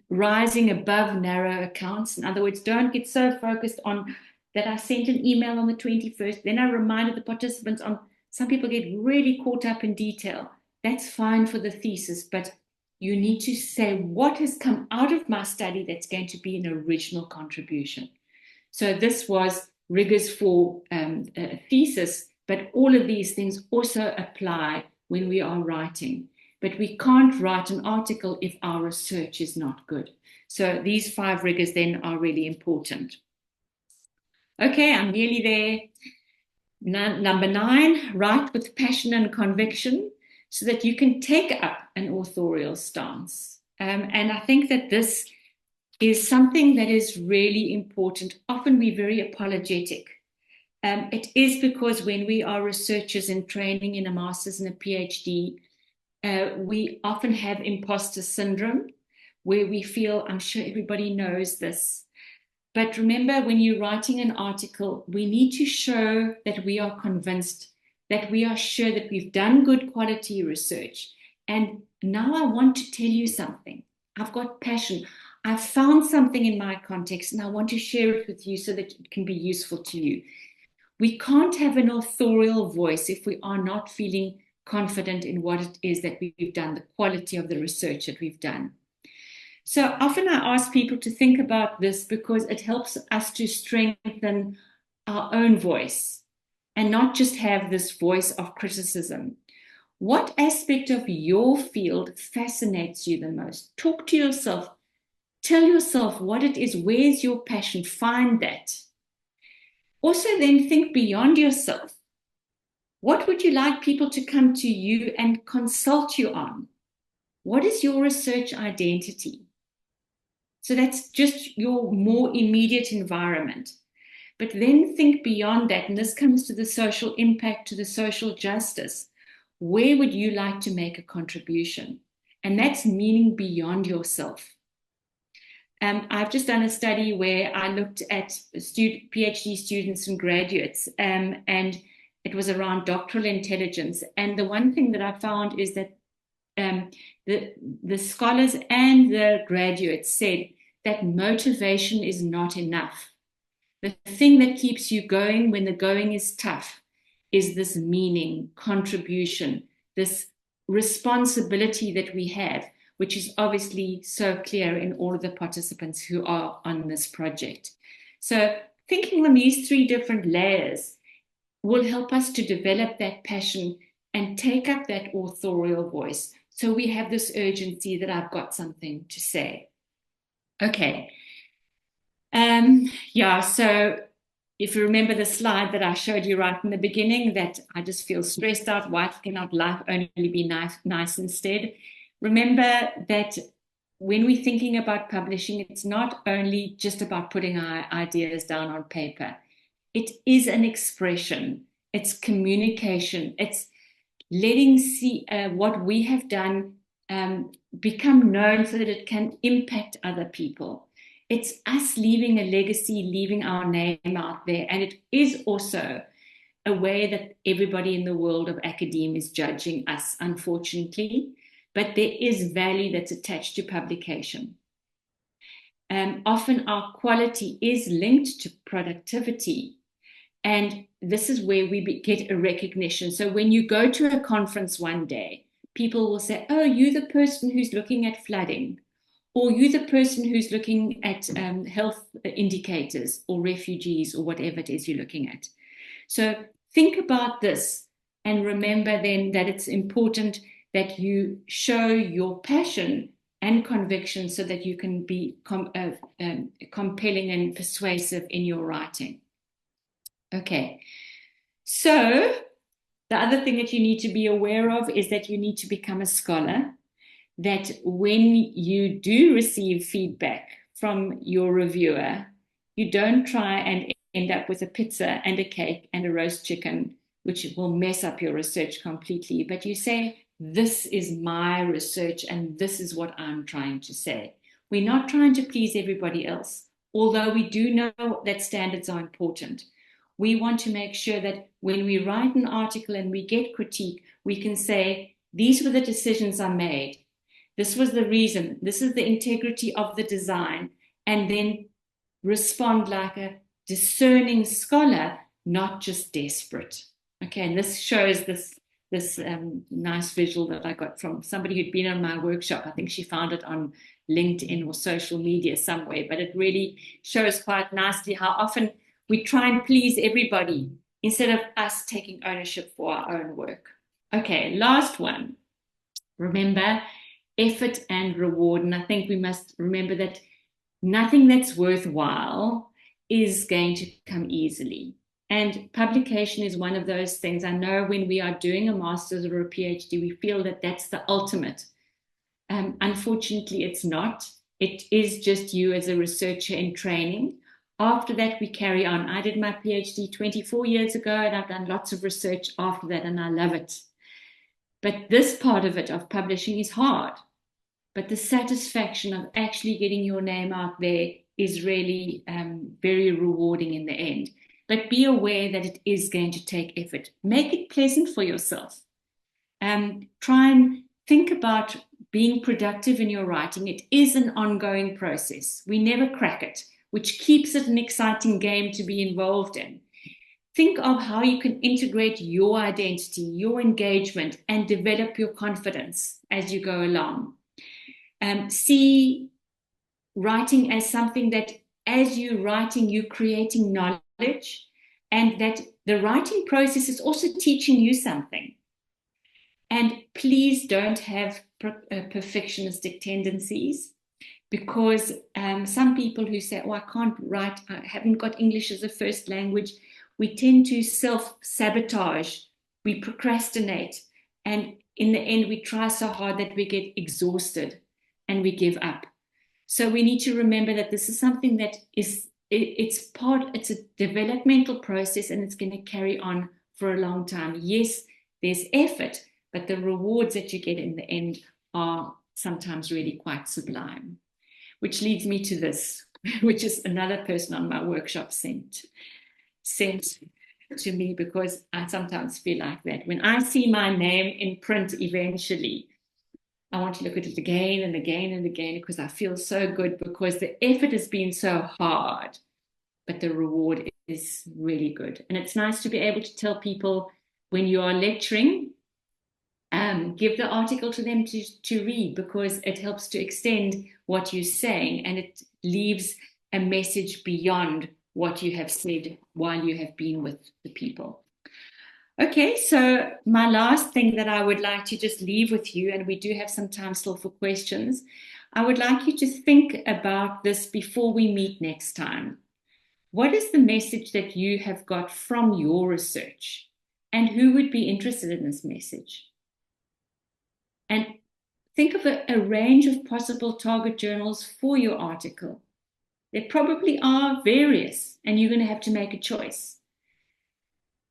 Rising above narrow accounts. In other words, don't get so focused on that I sent an email on the 21st, then I reminded the participants on, some people get really caught up in detail. That's fine for the thesis, but you need to say what has come out of my study that's going to be an original contribution. So this was rigors for a thesis, but all of these things also apply when we are writing. But we can't write an article if our research is not good. So these 5 rigors then are really important. Okay, I'm nearly there. Number 9, write with passion and conviction so that you can take up an authorial stance. And I think that this is something that is really important. Often we're very apologetic. It is because when we are researchers in training in a master's and a PhD, we often have imposter syndrome, where we feel, I'm sure everybody knows this. But remember, when you're writing an article, we need to show that we are convinced, that we are sure that we've done good quality research. And now I want to tell you something. I've got passion. I've found something in my context, and I want to share it with you so that it can be useful to you. We can't have an authorial voice if we are not feeling confident in what it is that we've done, the quality of the research that we've done. So often I ask people to think about this because it helps us to strengthen our own voice and not just have this voice of criticism. What aspect of your field fascinates you the most? Talk to yourself. Tell yourself what it is. Where's your passion? Find that. Also then think beyond yourself. What would you like people to come to you and consult you on? What is your research identity? So that's just your more immediate environment. But then think beyond that, and this comes to the social impact, to the social justice. Where would you like to make a contribution? And that's meaning beyond yourself. I've just done a study where I looked at PhD students and graduates, and it was around doctoral intelligence. And the one thing that I found is that the scholars and the graduates said that motivation is not enough. The thing that keeps you going when the going is tough is this meaning, contribution, this responsibility that we have, which is obviously so clear in all of the participants who are on this project. So thinking on these 3 different layers will help us to develop that passion and take up that authorial voice. So we have this urgency that I've got something to say. Okay. So if you remember the slide that I showed you right in the beginning, that I just feel stressed out, why cannot life only be nice instead? Remember that when we're thinking about publishing, it's not only just about putting our ideas down on paper. It is an expression. It's communication. It's letting see what we have done become known so that it can impact other people. It's us leaving a legacy, leaving our name out there. And it is also a way that everybody in the world of academia is judging us, unfortunately. But there is value that's attached to publication. Often our quality is linked to productivity. And this is where we get a recognition. So when you go to a conference one day, people will say, oh, you're the person who's looking at flooding, or you're the person who's looking at health indicators or refugees or whatever it is you're looking at. So think about this and remember then that it's important that you show your passion and conviction so that you can be compelling and persuasive in your writing. Okay, so the other thing that you need to be aware of is that you need to become a scholar, that when you do receive feedback from your reviewer, you don't try and end up with a pizza and a cake and a roast chicken, which will mess up your research completely, but you say, this is my research and this is what I'm trying to say. We're not trying to please everybody else, although we do know that standards are important. We want to make sure that when we write an article and we get critique, we can say, these were the decisions I made. This was the reason. This is the integrity of the design. And then respond like a discerning scholar, not just desperate. Okay, and this shows this nice visual that I got from somebody who'd been on my workshop. I think she found it on LinkedIn or social media somewhere, but it really shows quite nicely how often We try and please everybody instead of us taking ownership for our own work. Okay, last one. Remember, effort and reward. And I think we must remember that nothing that's worthwhile is going to come easily. And publication is one of those things. I know when we are doing a master's or a PhD, we feel that that's the ultimate. Unfortunately, it's not. It is just you as a researcher in training. After that, we carry on. I did my PhD 24 years ago, and I've done lots of research after that, and I love it. But this part of it, of publishing, is hard. But the satisfaction of actually getting your name out there is really very rewarding in the end. But be aware that it is going to take effort. Make it pleasant for yourself. Try and think about being productive in your writing. It is an ongoing process. We never crack it, which keeps it an exciting game to be involved in. Think of how you can integrate your identity, your engagement, and develop your confidence as you go along. See writing as something that as you're writing, you're creating knowledge, and that the writing process is also teaching you something. And please don't have perfectionistic tendencies, because some people who say, oh, I can't write, I haven't got English as a first language, we tend to self-sabotage, we procrastinate, and in the end, we try so hard that we get exhausted and we give up. So we need to remember that this is something that it's a developmental process, and it's going to carry on for a long time. Yes, there's effort, but the rewards that you get in the end are sometimes really quite sublime. Which leads me to this, which is another person on my workshop sent to me, because I sometimes feel like that. When I see my name in print eventually, I want to look at it again and again and again, because I feel so good, because the effort has been so hard, but the reward is really good. And it's nice to be able to tell people when you are lecturing, give the article to them to read, because it helps to extend what you're saying, and it leaves a message beyond what you have said while you have been with the people. Okay, so my last thing that I would like to just leave with you, and we do have some time still for questions, I would like you to think about this before we meet next time. What is the message that you have got from your research, and who would be interested in this message? And think of a range of possible target journals for your article. There probably are various, and you're going to have to make a choice.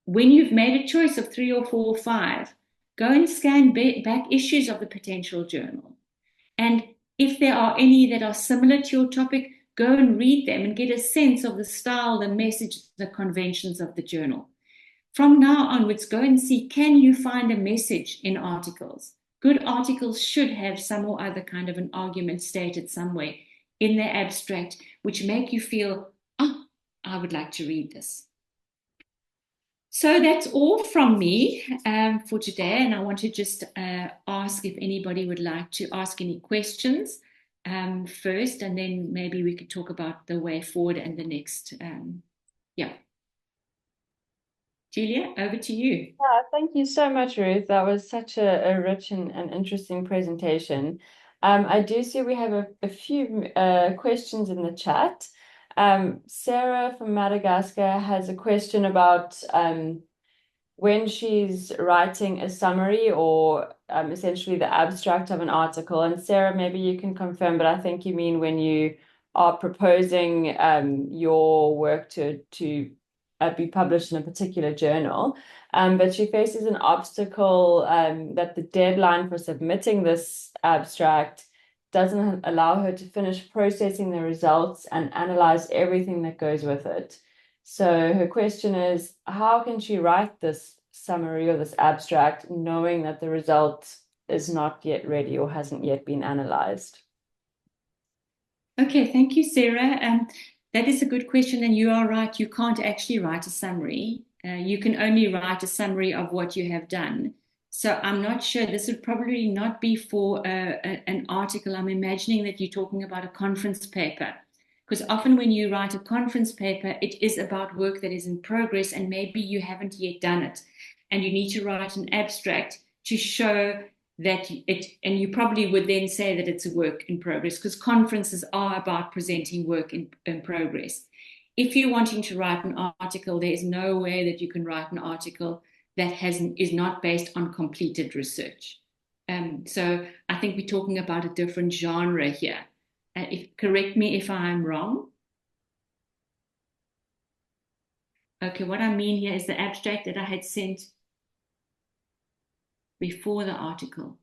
When you've made a choice of 3 or 4 or 5, go and scan back issues of the potential journal. And if there are any that are similar to your topic, go and read them and get a sense of the style, the message, the conventions of the journal. From now onwards, go and see, can you find a message in articles? Good articles should have some or other kind of an argument stated somewhere in their abstract, which make you feel, oh, I would like to read this. So that's all from me for today. And I want to just ask if anybody would like to ask any questions first, and then maybe we could talk about the way forward and the next. Yeah. Julia, over to you. Yeah, thank you so much, Ruth. That was such a rich and interesting presentation. I do see we have a few questions in the chat. Sarah from Madagascar has a question about when she's writing a summary or essentially the abstract of an article. And Sarah, maybe you can confirm, but I think you mean when you are proposing your work to be published in a particular journal. But she faces an obstacle that the deadline for submitting this abstract doesn't allow her to finish processing the results and analyze everything that goes with it. So her question is, how can she write this summary or this abstract knowing that the result is not yet ready or hasn't yet been analyzed? Okay, thank you, Sarah. That is a good question, and you are right. You can't actually write a summary. You can only write a summary of what you have done. So I'm not sure. This would probably not be for an article. I'm imagining that you're talking about a conference paper, Because often when you write a conference paper, it is about work that is in progress and maybe you haven't yet done it. And you need to write an abstract to show that and you probably would then say that it's a work in progress, because conferences are about presenting work in progress. If you're wanting to write an article, there is no way that you can write an article that is not based on completed research. So I think we're talking about a different genre here. Correct me if I'm wrong. Okay, what I mean here is the abstract that I had sent before the article.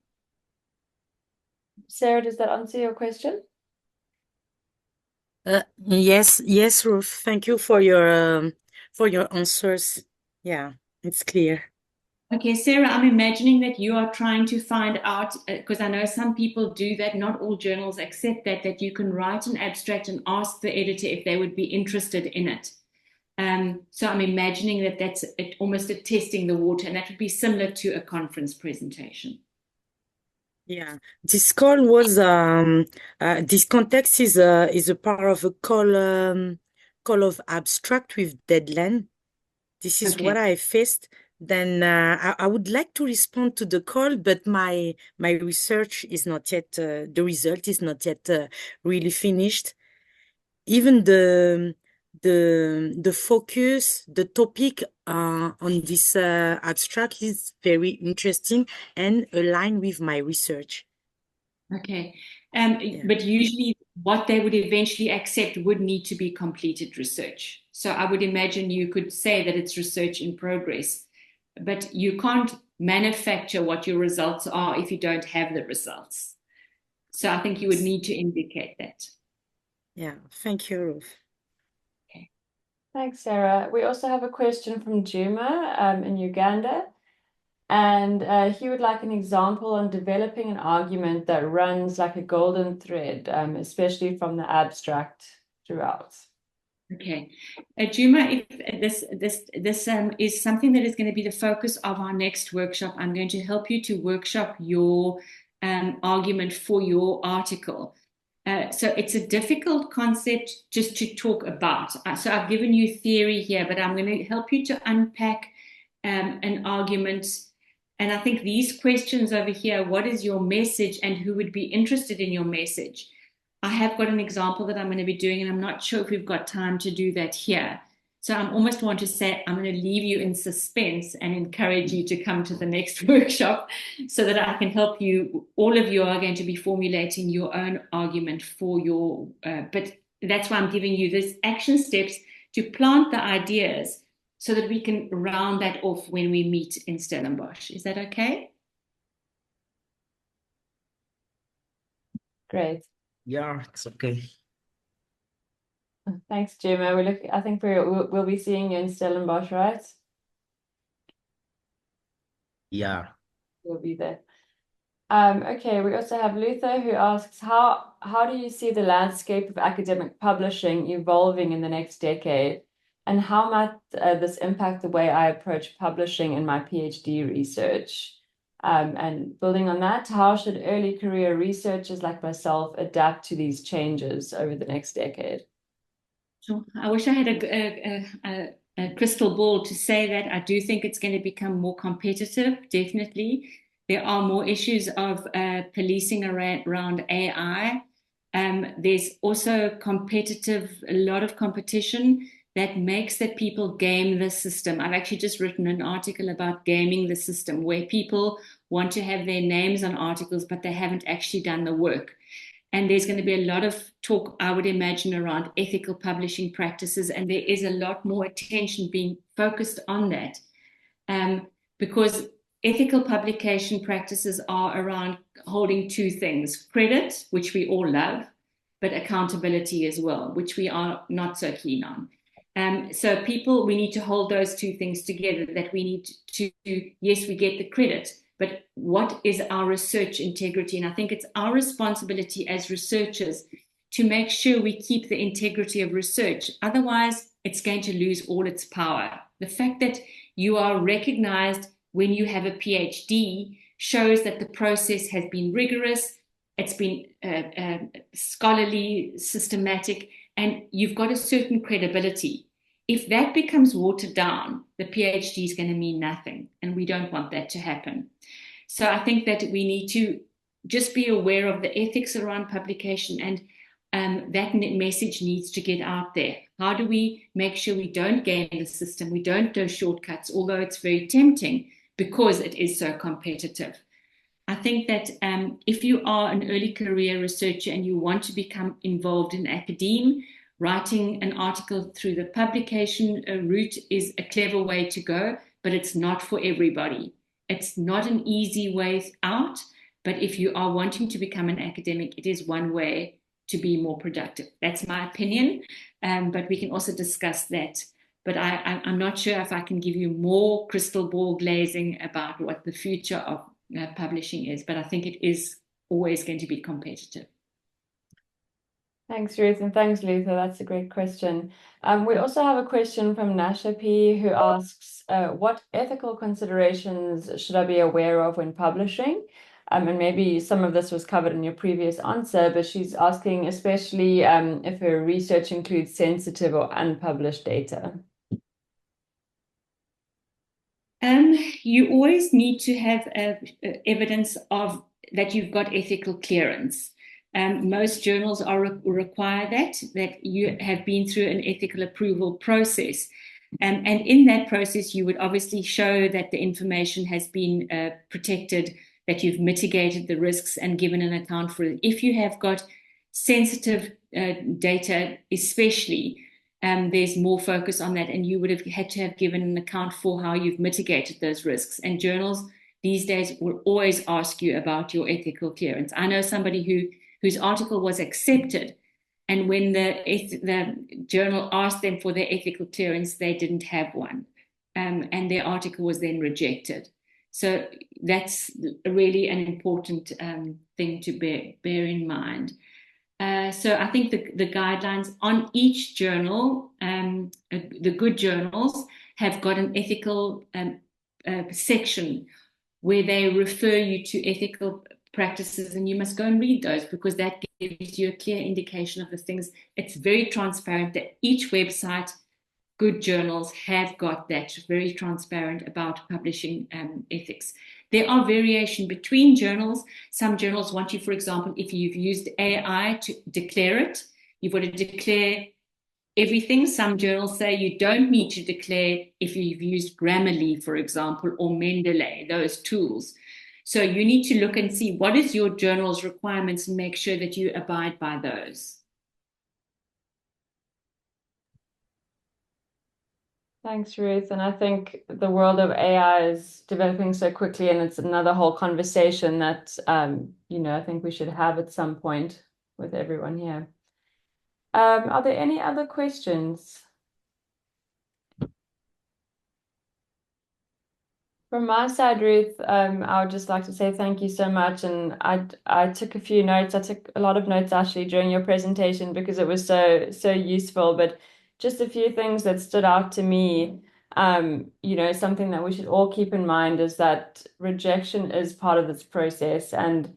Sarah, does that answer your question? Yes, Ruth. Thank you for your answers. Yeah, it's clear. Okay, Sarah, I'm imagining that you are trying to find out, because I know some people do that, not all journals accept that you can write an abstract and ask the editor if they would be interested in it. So I'm imagining that that's almost a testing the water, and that would be similar to a conference presentation. Yeah, this call was this context is a part of a call of abstract with deadline. This is what I faced. Then I would like to respond to the call, but my research is not yet the result is not yet really finished. Even the focus, the topic on this abstract is very interesting and aligned with my research. Okay. Yeah. But usually what they would eventually accept would need to be completed research. So I would imagine you could say that it's research in progress, but you can't manufacture what your results are if you don't have the results. So I think you would need to indicate that. Yeah, thank you, Ruth. Okay. Thanks, Sarah. We also have a question from Juma in Uganda. And he would like an example on developing an argument that runs like a golden thread, especially from the abstract throughout. Okay, Juma, if this is something that is going to be the focus of our next workshop, I'm going to help you to workshop your argument for your article. So it's a difficult concept just to talk about. So I've given you theory here, but I'm going to help you to unpack an argument. And I think these questions over here, what is your message and who would be interested in your message? I have got an example that I'm going to be doing, and I'm not sure if we've got time to do that here. So I almost want to say I'm going to leave you in suspense and encourage you to come to the next workshop so that I can help you. All of you are going to be formulating your own argument for your, but that's why I'm giving you these action steps to plant the ideas so that we can round that off when we meet in Stellenbosch. Is that okay? Great. Yeah, it's okay. Thanks, Gemma. I think we'll be seeing you in Stellenbosch, right? Yeah. We'll be there. Okay, we also have Luther who asks, how do you see the landscape of academic publishing evolving in the next decade? And how might this impact the way I approach publishing in my PhD research? And building on that, how should early career researchers like myself adapt to these changes over the next decade? Sure. I wish I had a crystal ball to say that. I do think it's going to become more competitive, definitely. There are more issues of policing around AI. There's also a lot of competition that makes that people game the system. I've actually just written an article about gaming the system, where people want to have their names on articles, but they haven't actually done the work. And there's going to be a lot of talk, I would imagine, around ethical publishing practices. And there is a lot more attention being focused on that, because ethical publication practices are around holding two things: credit, which we all love, but accountability as well, which we are not so keen on. So we need to hold those two things together, that we need to, yes, we get the credit, but what is our research integrity? And I think it's our responsibility as researchers to make sure we keep the integrity of research. Otherwise, it's going to lose all its power. The fact that you are recognized when you have a PhD shows that the process has been rigorous, it's been scholarly, systematic, and you've got a certain credibility. If that becomes watered down, the PhD is going to mean nothing, and we don't want that to happen. So I think that we need to just be aware of the ethics around publication, and that message needs to get out there. How do we make sure we don't game the system, we don't do shortcuts, although it's very tempting because it is so competitive. I think that if you are an early career researcher and you want to become involved in academia, writing an article through the publication route is a clever way to go, but it's not for everybody. It's not an easy way out, but if you are wanting to become an academic, it is one way to be more productive. That's my opinion, but we can also discuss that. But I'm not sure if I can give you more crystal ball glazing about what the future of publishing is, but I think it is always going to be competitive. Thanks, Ruth, and thanks, Luther. That's a great question. We also have a question from Nasha P, who asks, what ethical considerations should I be aware of when publishing? And maybe some of this was covered in your previous answer, but she's asking especially if her research includes sensitive or unpublished data. You always need to have evidence of that you've got ethical clearance. Most journals require that you have been through an ethical approval process. And in that process, you would obviously show that the information has been protected, that you've mitigated the risks and given an account for it. If you have got sensitive data, especially, there's more focus on that, and you would have had to have given an account for how you've mitigated those risks. And journals these days will always ask you about your ethical clearance. I know somebody whose article was accepted, and when the journal asked them for their ethical clearance, they didn't have one, and their article was then rejected. So that's really an important thing to bear in mind. So I think the guidelines on each journal, the good journals, have got an ethical section where they refer you to ethical practices, and you must go and read those, because that gives you a clear indication of the things. It's very transparent that each website, good journals, have got that, very transparent about publishing ethics. There are variation between journals. Some journals want you, for example, if you've used AI to declare it, you've got to declare everything. Some journals say you don't need to declare if you've used Grammarly, for example, or Mendeley, those tools. So you need to look and see what is your journal's requirements and make sure that you abide by those. Thanks, Ruth. And I think the world of AI is developing so quickly, and it's another whole conversation that, I think we should have at some point with everyone here. Are there any other questions? From my side, Ruth, I would just like to say thank you so much. And I took a few notes. I took a lot of notes actually during your presentation because it was so useful. But just a few things that stood out to me, something that we should all keep in mind is that rejection is part of this process. And,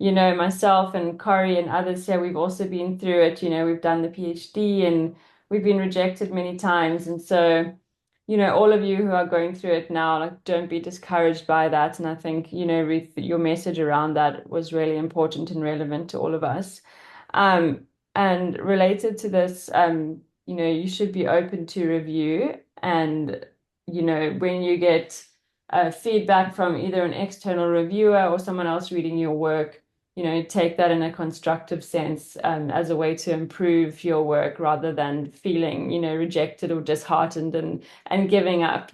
myself and Corey and others here, we've also been through it. We've done the PhD and we've been rejected many times. And so, all of you who are going through it now, like, don't be discouraged by that. And I think, Ruth, your message around that was really important and relevant to all of us. And related to this, you should be open to review. And, when you get feedback from either an external reviewer or someone else reading your work, take that in a constructive sense as a way to improve your work rather than feeling, rejected or disheartened and giving up,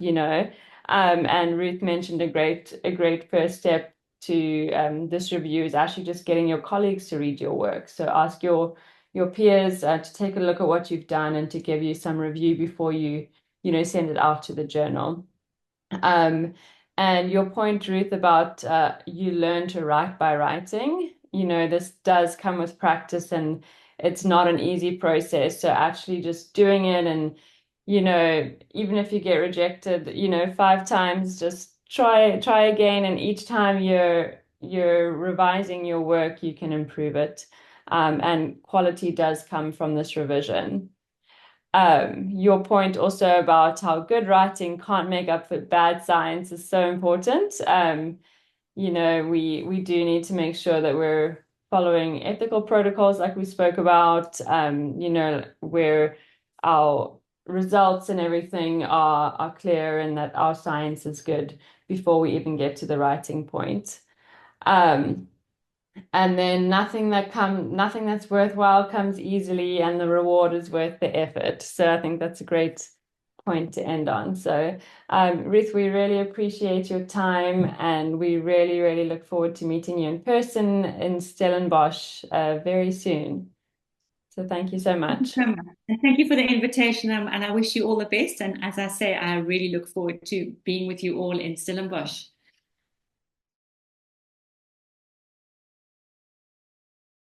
And Ruth mentioned a great first step to this review is actually just getting your colleagues to read your work. So ask your peers to take a look at what you've done and to give you some review before you, send it out to the journal. And your point, Ruth, about you learn to write by writing, this does come with practice and it's not an easy process. So actually just doing it and, even if you get rejected, 5 times, just try again. And each time you're revising your work, you can improve it. and quality does come from this revision. Your point also about how good writing can't make up for bad science is so important. You know, we do need to make sure that we're following ethical protocols like we spoke about, you know, where our results and everything are clear and that our science is good before we even get to the writing point. And then nothing that's worthwhile comes easily, and the reward is worth the effort. So I think that's a great point to end on. So Ruth, we really appreciate your time, and we really, really look forward to meeting you in person in Stellenbosch very soon. So thank you so much. Thank you so much. And thank you for the invitation, and I wish you all the best. And as I say, I really look forward to being with you all in Stellenbosch.